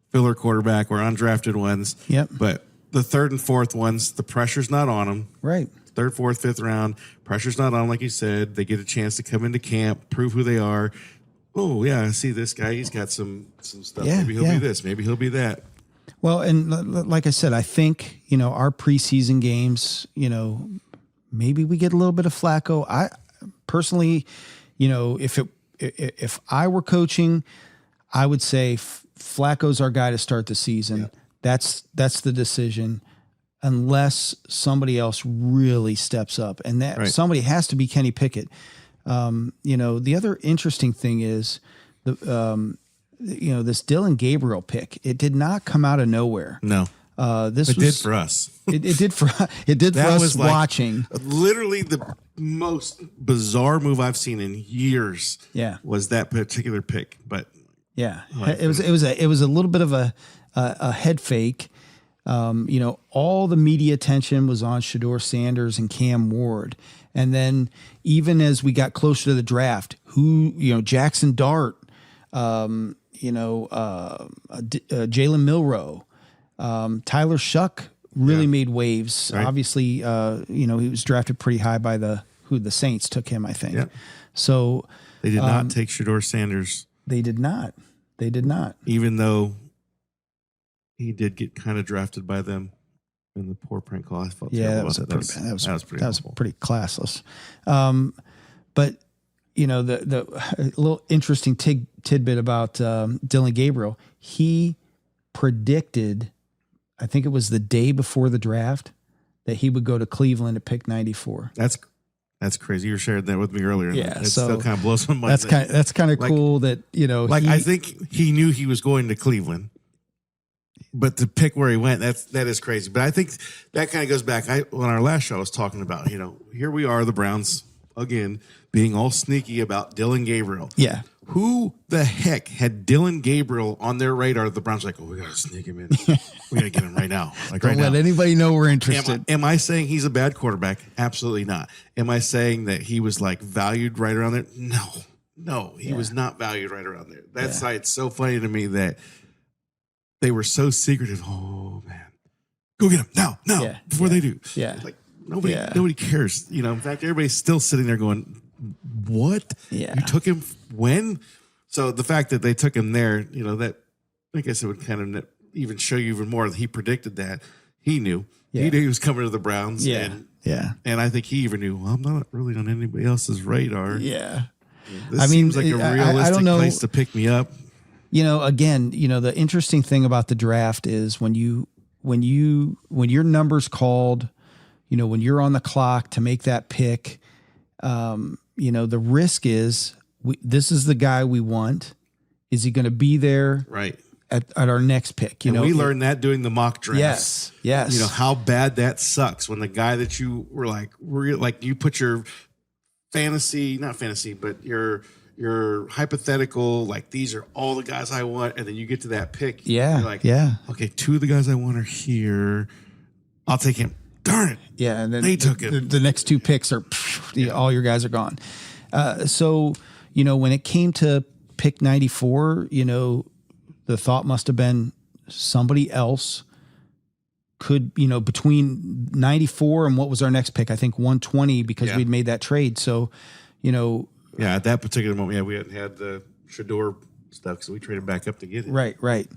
filler quarterback or undrafted ones. Yep. But the 3rd and 4th ones, the pressure's not on them. Right. 3rd, 4th, 5th round, pressure's not on, like you said. They get a chance to come into camp, prove who they are. Oh, yeah, I see this guy. He's got some stuff. Yeah, Maybe he'll be this. Maybe he'll be that. Well, and like I said, I think, our preseason games, maybe we get a little bit of Flacco. I personally, if I were coaching, I would say Flacco's our guy to start the season. Yeah. That's the decision, unless somebody else really steps up, and that somebody has to be Kenny Pickett. The other interesting thing is this Dylan Gabriel pick. It did not come out of nowhere. No. It did for us. It did for us watching. Literally the most bizarre move I've seen in years. Yeah. Was that particular pick. But yeah, it was a little bit of a head fake. All the media attention was on Shedeur Sanders and Cam Ward. And then even as we got closer to the draft, Jackson Dart, Jalen Milroe, Tyler Shuck really made waves. Right. Obviously, he was drafted pretty high by the Saints took him, I think. Yeah. So they did not take Shedeur Sanders. They did not. Even though he did get kind of drafted by them in the poor prank call. I felt that was pretty classless. But the little interesting tidbit about Dylan Gabriel, he predicted, I think it was the day before the draft, that he would go to Cleveland at pick 94. That's crazy. You were sharing that with me earlier. Yeah, it still kind of blows my mind. That's kind of cool that I think he knew he was going to Cleveland, but to pick where he went, that is crazy. But I think that kind of goes back. On our last show, I was talking about here we are, the Browns again being all sneaky about Dylan Gabriel. Yeah. Who the heck had Dylan Gabriel on their radar? The Browns like, we got to sneak him in. We got to get him right now. Don't let anybody know we're interested. Am I saying he's a bad quarterback? Absolutely not. Am I saying that he was valued right around there? No, he was not valued right around there. That's why it's so funny to me that they were so secretive. Oh man, go get him now before they do. Yeah, nobody cares. In fact, everybody's still sitting there going, what? Yeah. You took him when? So the fact that they took him there, that I guess it would kind of even show you even more that he predicted that. He knew. Yeah. He knew he was coming to the Browns. Yeah. And I think he even knew, well, I'm not really on anybody else's radar. Yeah. This seems like a realistic place to pick me up. Again, the interesting thing about the draft is when your number's called, when you're on the clock to make that pick, the risk is this is the guy we want. Is he going to be there? Right. At our next pick? And we learned that doing the mock drafts. Yes. How bad that sucks when the guy that you were you put your not fantasy, but your hypothetical, these are all the guys I want, and then you get to that pick. Yeah. You're okay, two of the guys I want are here. I'll take him. Darn it. Yeah. And then they took it. The next two picks are all your guys are gone. So, when it came to pick 94, the thought must have been somebody else could, between 94 and what was our next pick? I think 120 because we'd made that trade. So, yeah, at that particular moment, we hadn't had the Shedeur stuff because we traded back up to get it. Right.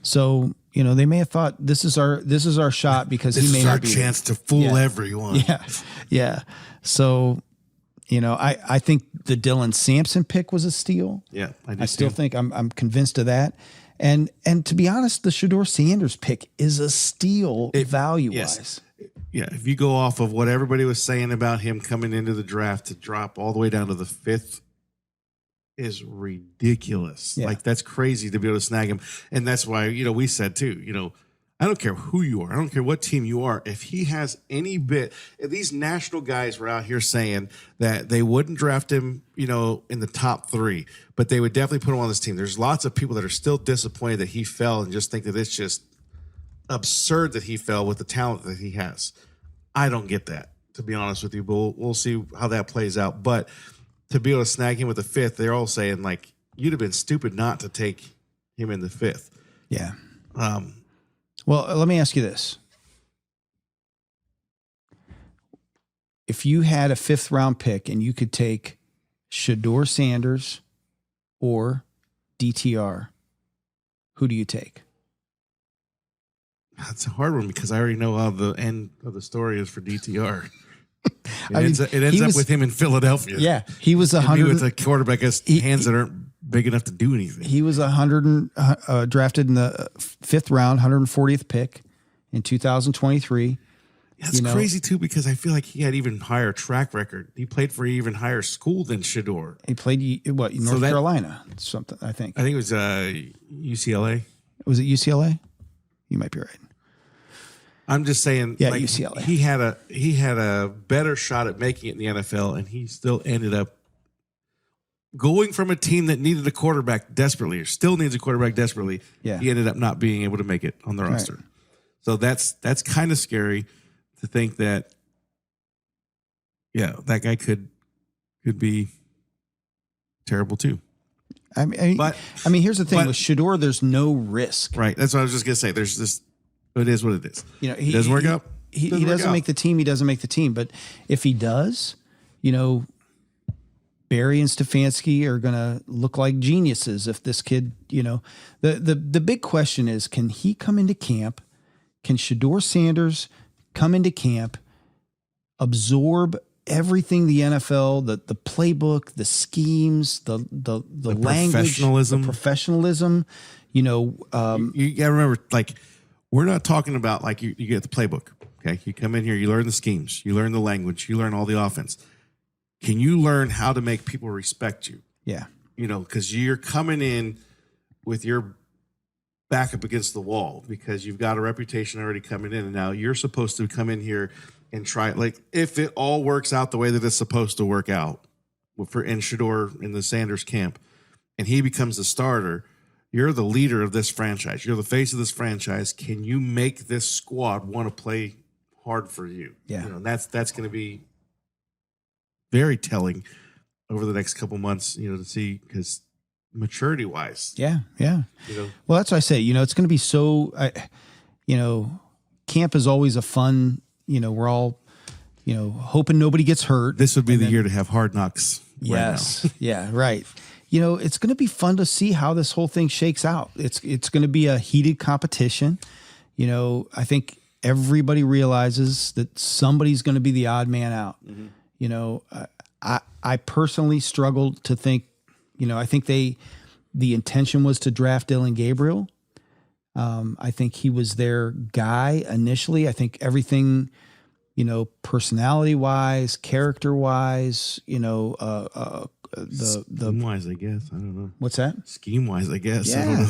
So, they may have thought this is our shot because this he may is not our be chance to fool everyone. Yeah. So, I think the Dylan Sampson pick was a steal. Yeah, I still think I'm convinced of that. And to be honest, the Shedeur Sanders pick is a steal value-wise. Yeah, if you go off of what everybody was saying about him coming into the draft to drop all the way down to the 5th is ridiculous. Yeah. That's crazy to be able to snag him. And that's why, we said too, I don't care who you are. I don't care what team you are. If he has any bit, these national guys were out here saying that they wouldn't draft him, in the top 3, but they would definitely put him on this team. There's lots of people that are still disappointed that he fell and just think that it's just absurd that he fell with the talent that he has. I don't get that, to be honest with you, but we'll see how that plays out. But to be able to snag him with the 5th, they're all saying you'd have been stupid not to take him in the 5th. Yeah. Well, let me ask you this. If you had a 5th round pick and you could take Shedeur Sanders or DTR, who do you take? That's a hard one because I already know how the end of the story is for DTR. It ends up with him in Philadelphia. Yeah, he was 100 with a quarterback has hands that aren't big enough to do anything. He was drafted in the 5th round, 140th pick in 2023. That's crazy too, because I feel like he had even higher track record. He played for an even higher school than Shedeur. He played North Carolina, something. I think it was UCLA. Was it UCLA? You might be right. I'm just saying, yeah, UCLA. He had a better shot at making it in the NFL, and he still ended up going from a team that needed a quarterback desperately, or still needs a quarterback desperately. Yeah. He ended up not being able to make it on the roster. Right. So that's kind of scary to think that, that guy could be terrible too. I mean, here's the thing with Shedeur, there's no risk. Right. That's what I was just gonna say. There's this. It is what it is. He doesn't work out. He doesn't make the team. He doesn't make the team. But if he does, Barry and Stefanski are going to look like geniuses if this kid, the big question is, can he come into camp? Can Shedeur Sanders come into camp, absorb everything the NFL, the playbook, the schemes, the language, the professionalism, you got to remember, we're not talking about you get the playbook. Okay. You come in here, you learn the schemes, you learn the language, you learn all the offense. Can you learn how to make people respect you? Yeah. Because you're coming in with your back up against the wall because you've got a reputation already coming in. And now you're supposed to come in here and try, if it all works out the way that it's supposed to work out for Shedeur in the Sanders camp, and he becomes the starter, you're the leader of this franchise. You're the face of this franchise. Can you make this squad want to play hard for you? Yeah. That's going to be very telling over the next couple months, to see, because maturity wise. Yeah. Yeah. Well, that's what I say, it's going to be so, camp is always a fun, we're all, hoping nobody gets hurt. This would be the year to have Hard Knocks. Yes. Right now. Yeah. Right. It's going to be fun to see how this whole thing shakes out. It's going to be a heated competition. I think everybody realizes that somebody's going to be the odd man out. Mm-hmm. I personally struggled to think, I think the intention was to draft Dillon Gabriel. I think he was their guy initially. I think everything, personality wise, character wise, scheme wise, I guess. I don't know. What's that? Scheme wise, I guess. Yeah. I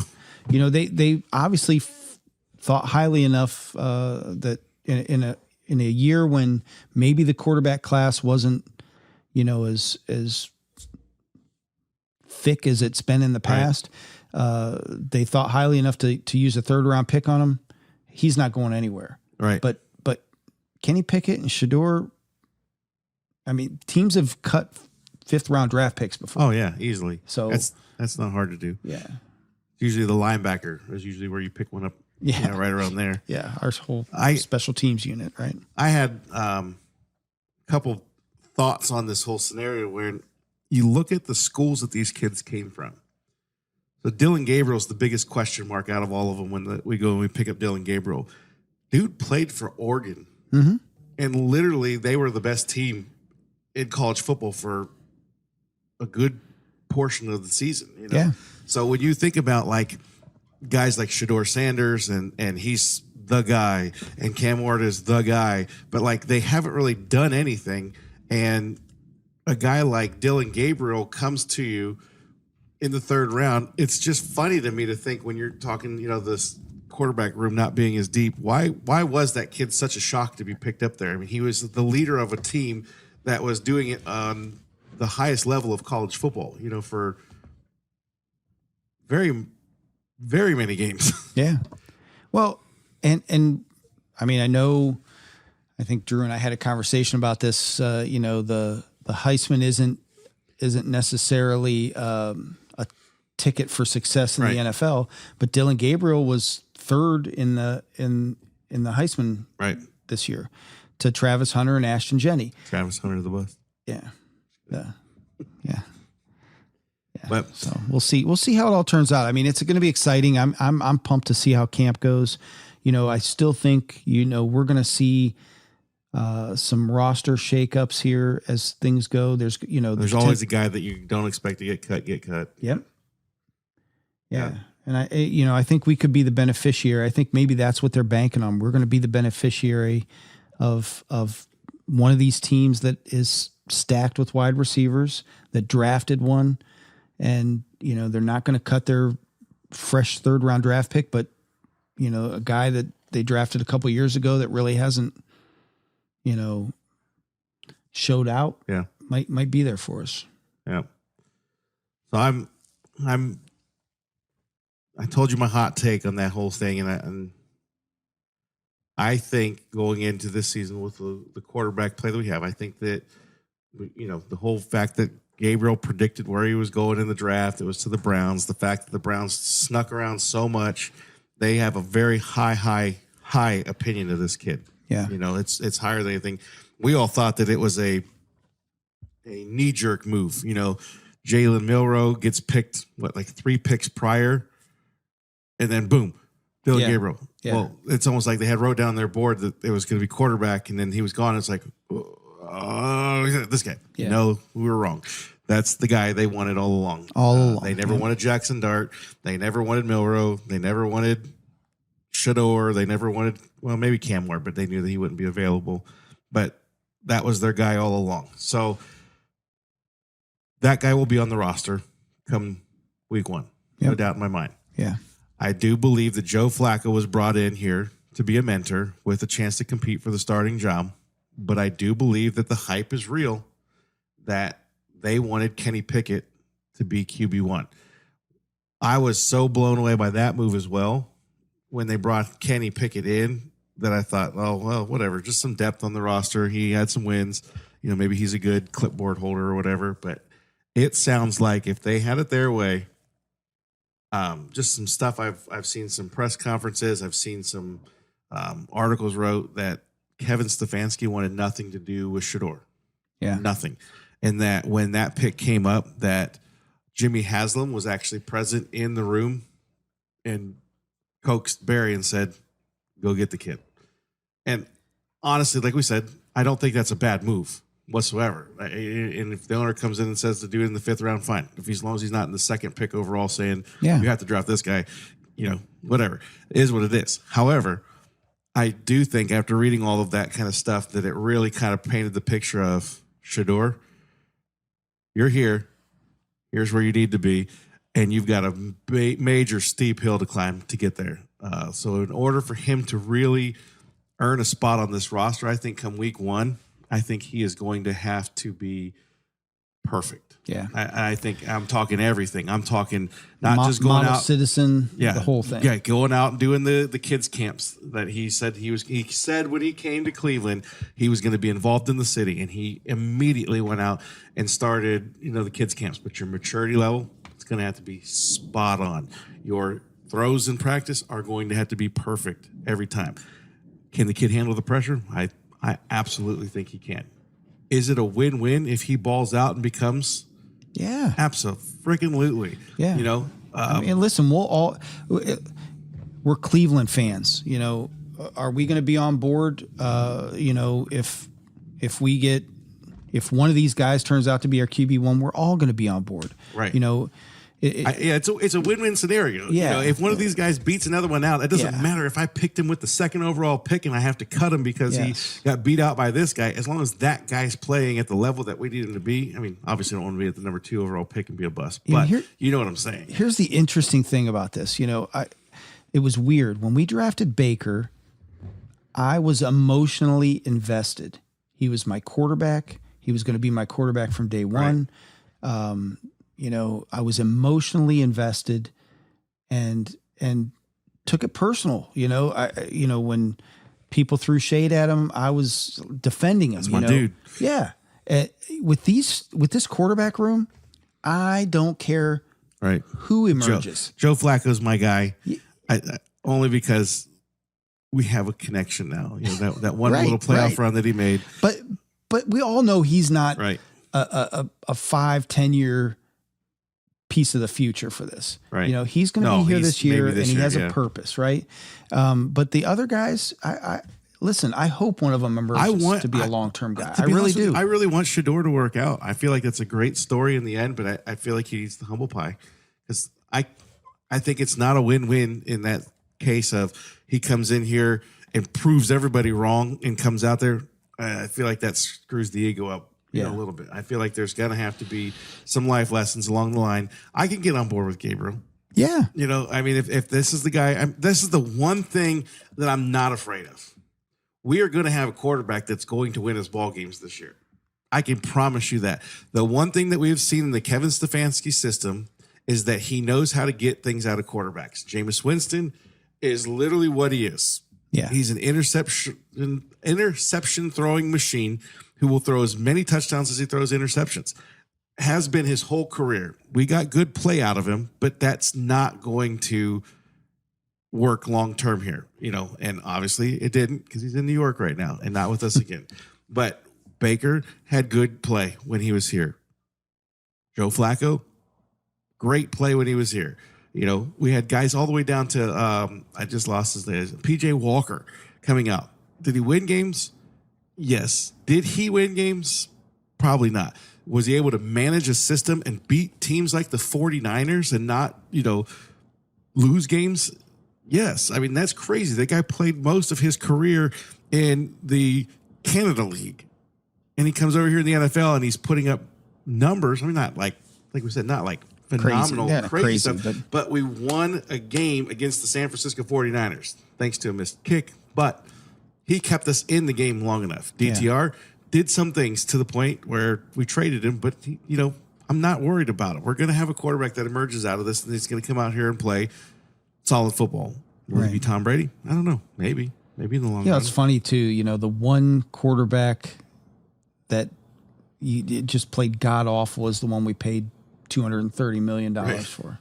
don't know. They obviously thought highly enough that in a year when maybe the quarterback class wasn't, as thick as it's been in the past, they thought highly enough to use a 3rd round pick on him. He's not going anywhere. Right. But Kenny Pickett and Shedeur, teams have cut 5th round draft picks before. Oh yeah, easily. So that's not hard to do. Yeah. Usually the linebacker is usually where you pick one up. Yeah. Right around there. Yeah. Our whole special teams unit. Right. I had a couple thoughts on this whole scenario where you look at the schools that these kids came from. So Dillon Gabriel's the biggest question mark out of all of them when we go and we pick up Dillon Gabriel. Dude played for Oregon. Mm-hmm. And literally they were the best team in college football for a good portion of the season. Yeah. So when you think about guys like Shedeur Sanders and he's the guy, and Cam Ward is the guy, but they haven't really done anything. And a guy like Dillon Gabriel comes to you in the 3rd round. It's just funny to me to think when you're talking, this quarterback room not being as deep. Why was that kid such a shock to be picked up there? He was the leader of a team that was doing it on the highest level of college football, for very, very many games. Yeah. Well, and I think Drew and I had a conversation about this. The Heisman isn't necessarily a ticket for success in the NFL, but Dillon Gabriel was 3rd in the Heisman this year to Travis Hunter and Ashton Jenney. Travis Hunter the bus. Yeah. Yeah. But so we'll see how it all turns out. It's going to be exciting. I'm pumped to see how camp goes. I still think, we're going to see some roster shakeups here as things go. There's always a guy that you don't expect to get cut. Yep. Yeah. And I think we could be the beneficiary. I think maybe that's what they're banking on. We're going to be the beneficiary of one of these teams that is stacked with wide receivers, that drafted one, and they're not going to cut their fresh 3rd round draft pick, but a guy that they drafted a couple years ago that really hasn't showed out. Yeah, might be there for us. Yeah. So I told you my hot take on that whole thing, and I think going into this season with the quarterback play that we have, I think that the whole fact that Gabriel predicted where he was going in the draft, it was to the Browns. The fact that the Browns snuck around so much, they have a very high opinion of this kid. Yeah, it's higher than anything. We all thought that it was a knee jerk move. Jalen Milroe gets picked, 3 picks prior, and then boom, Billy Gabriel. Yeah. Well, it's almost like they had wrote down their board that it was going to be quarterback, and then he was gone. It's like, oh, this guy. Yeah. No, we were wrong. That's the guy they wanted all along. They never wanted Jackson Dart. They never wanted Milroe. They never wanted Shador. They never wanted, maybe Cam Ward, but they knew that he wouldn't be available. But that was their guy all along. So that guy will be on the roster come week 1. No doubt in my mind. Yeah. I do believe that Joe Flacco was brought in here to be a mentor with a chance to compete for the starting job. But I do believe that the hype is real, that they wanted Kenny Pickett to be QB1. I was so blown away by that move as well when they brought Kenny Pickett in that I thought, oh, well, whatever, just some depth on the roster. He had some wins. Maybe he's a good clipboard holder or whatever. But it sounds like if they had it their way, just some stuff I've seen some press conferences. I've seen some articles wrote that Kevin Stefanski wanted nothing to do with Shador. Yeah. Nothing. And that when that pick came up, that Jimmy Haslam was actually present in the room and coaxed Barry and said, go get the kid. And honestly, like we said, I don't think that's a bad move whatsoever. And if the owner comes in and says to do it in the 5th round, fine. As long as he's not in the 2nd pick overall saying, you have to draft this guy, whatever. It is what it is. However, I do think after reading all of that kind of stuff that it really kind of painted the picture of Shador, you're here. Here's where you need to be. And you've got a major steep hill to climb to get there. So in order for him to really earn a spot on this roster, I think come week 1, I think he is going to have to be perfect. Yeah. I think I'm talking everything. I'm talking not just going model out. Citizen, the whole thing. Yeah, going out and doing the kids camps that he said he said when he came to Cleveland, he was going to be involved in the city, and he immediately went out and started, the kids camps. But your maturity level, it's going to have to be spot on. Your throws in practice are going to have to be perfect every time. Can the kid handle the pressure? I absolutely think he can. Is it a win-win if he balls out and becomes? Yeah, absolutely. Yeah, listen, we're Cleveland fans. Are we going to be on board? If one of these guys turns out to be our QB1, we're all going to be on board. Right. It's a win-win scenario. Yeah. If one of these guys beats another one out, it doesn't matter if I picked him with the 2nd overall pick and I have to cut him because he got beat out by this guy. As long as that guy's playing at the level that we need him to be. I mean, obviously I don't want to be at the number 2 overall pick and be a bust, but you know what I'm saying. Here's the interesting thing about this. It was weird. When we drafted Baker, I was emotionally invested. He was my quarterback. He was going to be my quarterback from day one. Right. I was emotionally invested and took it personal. When people threw shade at him, I was defending him. That's my dude. Yeah. With this quarterback room, I don't care who emerges. Joe Flacco's my guy. Only because we have a connection now. That one little playoff run that he made. But we all know he's not a 5-10 year piece of the future for this. Right. He's going to be here this year, and he has a purpose, right? But the other guys, listen, I hope one of them emerges to be a long-term guy. I really do. I really want Shador to work out. I feel like that's a great story in the end, but I feel like he needs the humble pie because I think it's not a win-win in that case of he comes in here and proves everybody wrong and comes out there, I feel like that screws the ego up a little bit. I feel like there's going to have to be some life lessons along the line. I can get on board with Gabriel. Yeah. I mean, if this is the guy, this is the one thing that I'm not afraid of. We are going to have a quarterback that's going to win us ball games this year. I can promise you that. The one thing that we have seen in the Kevin Stefanski system is that he knows how to get things out of quarterbacks. Jameis Winston is literally what he is. Yeah. He's an interception throwing machine who will throw as many touchdowns as he throws interceptions. Has been his whole career. We got good play out of him, but that's not going to work long term here, and obviously it didn't because he's in New York right now and not with us again. But Baker had good play when he was here. Joe Flacco, great play when he was here. We had guys all the way down to I just lost his name, PJ Walker coming out. Did he win games? Yes. Did he win games? Probably not. Was he able to manage a system and beat teams like the 49ers and not, lose games? Yes. I mean, that's crazy. That guy played most of his career in the Canada League. And he comes over here in the NFL and he's putting up numbers. I mean, not like we said, not like phenomenal, crazy stuff. But we won a game against the San Francisco 49ers, thanks to a missed kick. But he kept us in the game long enough. DTR did some things to the point where we traded him, but I'm not worried about it. We're going to have a quarterback that emerges out of this, and he's going to come out here and play solid football. Will it be Tom Brady? I don't know. Maybe in the long run. Yeah, it's funny too. The one quarterback that it just played god awful was the one we paid $230 million for.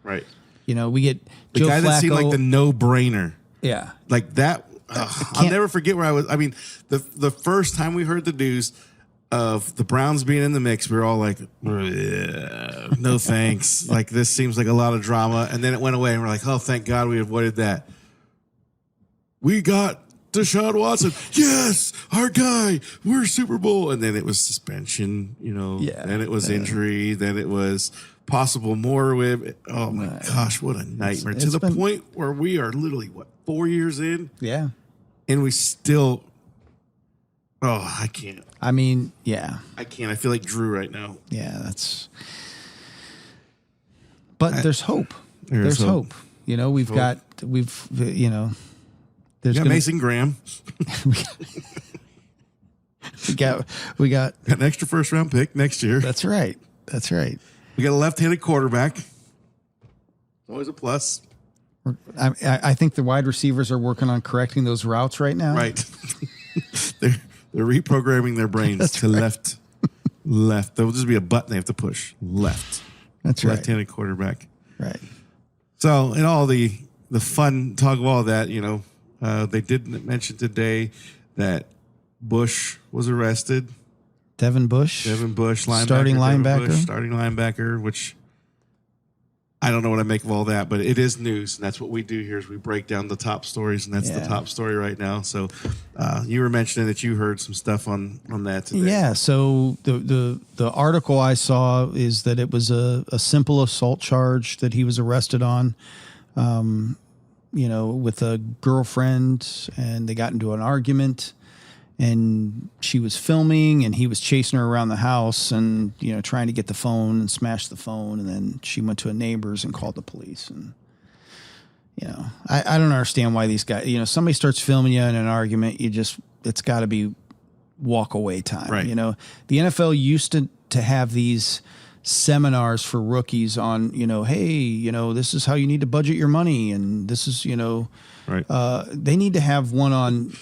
Right. We get the Joe guy Flacco, that seemed like the no-brainer. Yeah. Like that. I'll never forget where I was. I mean, the first time we heard the news of the Browns being in the mix, we were all like, no thanks. Like, this seems like a lot of drama. And then it went away, and we're like, oh, thank God we avoided that. We got Deshaun Watson. Yes, our guy. We're Super Bowl. And then it was suspension, Then it was injury. Then it was possible more with. Oh, my gosh, what a nightmare. To the point where we are literally, 4 years in? Yeah. And we still, I can't. I mean, yeah. I can't. I feel like Drew right now. Yeah, but there's hope. There's hope. We've got Mason Graham. we got an extra first round pick next year. That's right. We got a left-handed quarterback. Always a plus. I think the wide receivers are working on correcting those routes right now. Right. they're reprogramming their brains to left. There'll just be a button they have to push. Left. That's right. Left-handed quarterback. Right. So, in all the fun talk of all that, they did mention today that Bush was arrested. Devin Bush, linebacker. Starting linebacker, which I don't know what I make of all that, but it is news, and that's what we do here is we break down the top stories, and that's the top story right now. So you were mentioning that you heard some stuff on that today. Yeah, so the article I saw is that it was a simple assault charge that he was arrested on, with a girlfriend, and they got into an argument. And she was filming, and he was chasing her around the house and, trying to get the phone and smash the phone. And then she went to a neighbor's and called the police. And, I don't understand why these guys, somebody starts filming you in an argument, it's got to be walk away time. Right. The NFL used to have these seminars for rookies on, hey, this is how you need to budget your money. And this is, right. They need to have one on,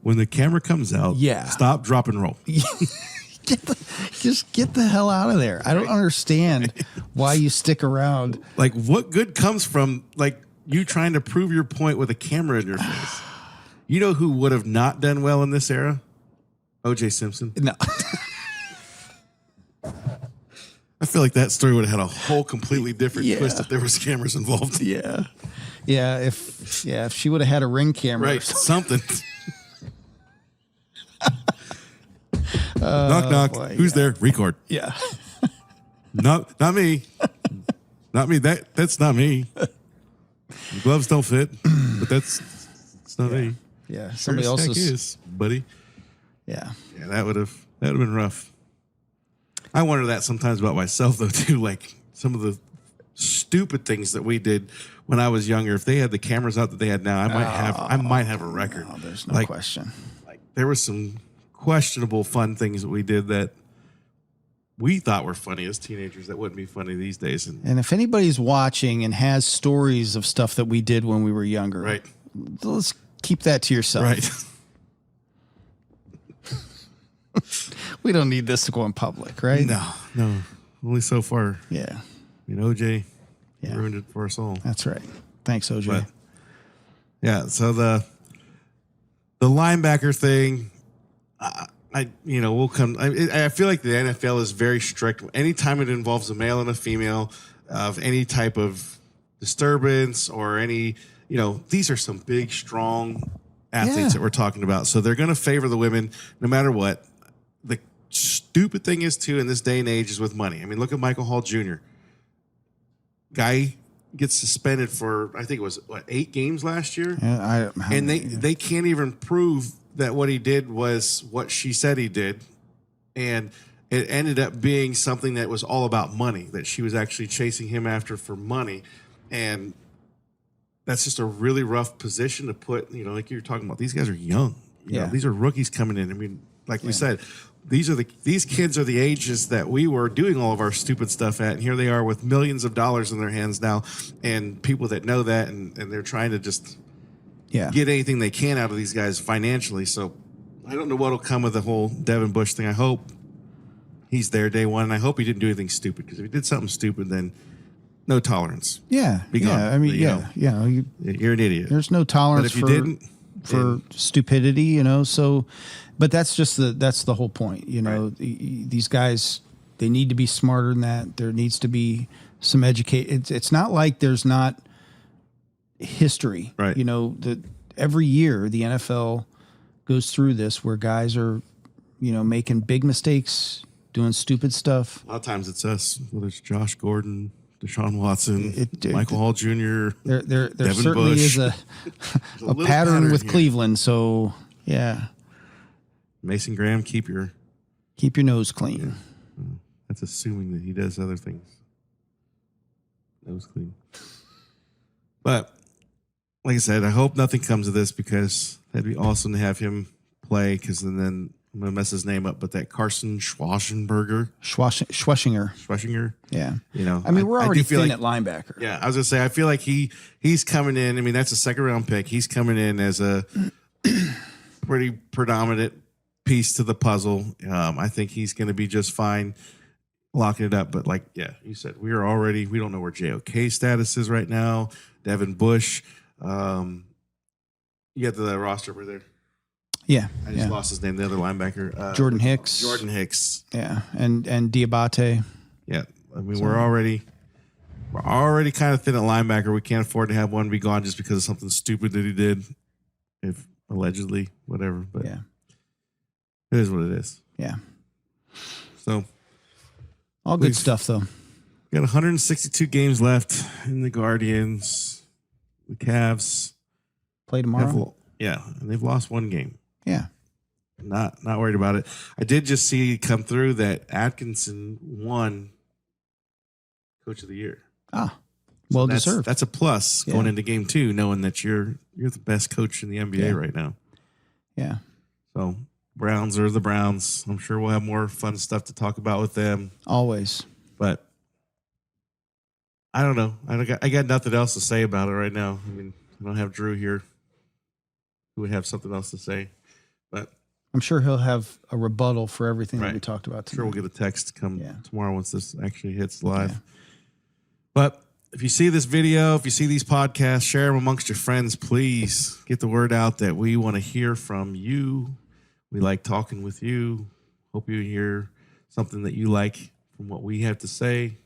when the camera comes out, stop, drop, and roll. Just get the hell out of there. I don't understand why you stick around. Like, what good comes from, you trying to prove your point with a camera in your face? You know who would have not done well in this era? O.J. Simpson. No. I feel like that story would have had a whole completely different twist if there was cameras involved. Yeah. Yeah, if she would have had a Ring camera. Right, something. Knock, knock. Boy, Who's there? Record. Yeah. Not me. Not me. That's not me. The gloves don't fit, but that's It's not A. Yeah. Sure Somebody as else heck is, buddy. Yeah. Yeah, that would have been rough. I wonder that sometimes about myself though too. Like some of the stupid things that we did when I was younger. If they had the cameras out that they had now, I might have a record. No, there's no question. Like there were some questionable fun things that we did that we thought were funny as teenagers that wouldn't be funny these days. And if anybody's watching and has stories of stuff that we did when we were younger, right, let's keep that to yourself. right. We don't need this to go in public, right? No, only so far. Yeah. OJ Yeah. ruined it for us all. That's right. Thanks, OJ. But, yeah, so the linebacker thing, we'll come. I feel like the NFL is very strict. Anytime it involves a male and a female of any type of disturbance or any, these are some big, strong athletes that we're talking about. So they're going to favor the women no matter what. The stupid thing is, too, in this day and age is with money. I mean, look at Michael Hall Jr. Guy gets suspended for, I think it was, 8 games last year? Yeah, and they can't even prove that what he did was what she said he did. And it ended up being something that was all about money, that she was actually chasing him after for money. And that's just a really rough position to put, like you're talking about. These guys are young. These are rookies coming in. I mean, like we said, these kids are the ages that we were doing all of our stupid stuff at, and here they are with millions of dollars in their hands now, and people that know that, and they're trying to just get anything they can out of these guys financially. So I don't know what'll come of the whole Devin Bush thing. I hope he's there day one, and I hope he didn't do anything stupid, because if he did something stupid, then no tolerance. Yeah. Be gone. I mean, you're an idiot. There's no tolerance but if you for stupidity, so, but that's just the whole point. Right. These guys, they need to be smarter than that. There needs to be some educate. It's not like there's not history, right? Every year the NFL goes through this where guys are, making big mistakes, doing stupid stuff. A lot of times it's us, whether it's Josh Gordon, Deshaun Watson, Michael Hall Jr. There Devin certainly Bush. is a pattern with Cleveland. So yeah, Mason Graham, keep your nose clean. Yeah. That's assuming that he does other things. Nose clean. But like I said, I hope nothing comes of this, because that'd be awesome to have him play. Because then I'm gonna mess his name up, but that Carson Schwarzenberger. Yeah. I mean, we're already thin at linebacker. Yeah, I was gonna say, I feel like he's coming in. I mean, that's a 2nd round pick. He's coming in as a pretty predominant piece to the puzzle. I think he's gonna be just fine locking it up. But like, you said, we don't know where JOK status is right now. Devin Bush. You got the roster over there. Yeah. I just lost his name. The other linebacker. Jordan Hicks. Yeah. And Diabate. Yeah. I mean, we're already kind of thin at linebacker. We can't afford to have one be gone just because of something stupid that he did. If allegedly, whatever. But it is what it is. Yeah. So all good stuff though. We got 162 games left in the Guardians. The Cavs play tomorrow. And they've lost 1 game. Yeah. Not worried about it. I did just see come through that Atkinson won Coach of the Year. Well deserved. That's a plus going into game 2, knowing that you're the best coach in the NBA right now. Yeah. So Browns are the Browns. I'm sure we'll have more fun stuff to talk about with them. Always. But I don't know. I got nothing else to say about it right now. I mean, I don't have Drew here who would have something else to say. But I'm sure he'll have a rebuttal for everything that we talked about today. Sure, we'll get a text tomorrow once this actually hits live. Yeah. But if you see this video, if you see these podcasts, share them amongst your friends. Please get the word out that we want to hear from you. We like talking with you. Hope you hear something that you like from what we have to say.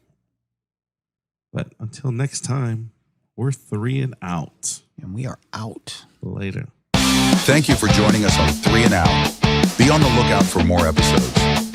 But until next time, we're 3 and out. And we are out. Later. Thank you for joining us on 3 and Out. Be on the lookout for more episodes.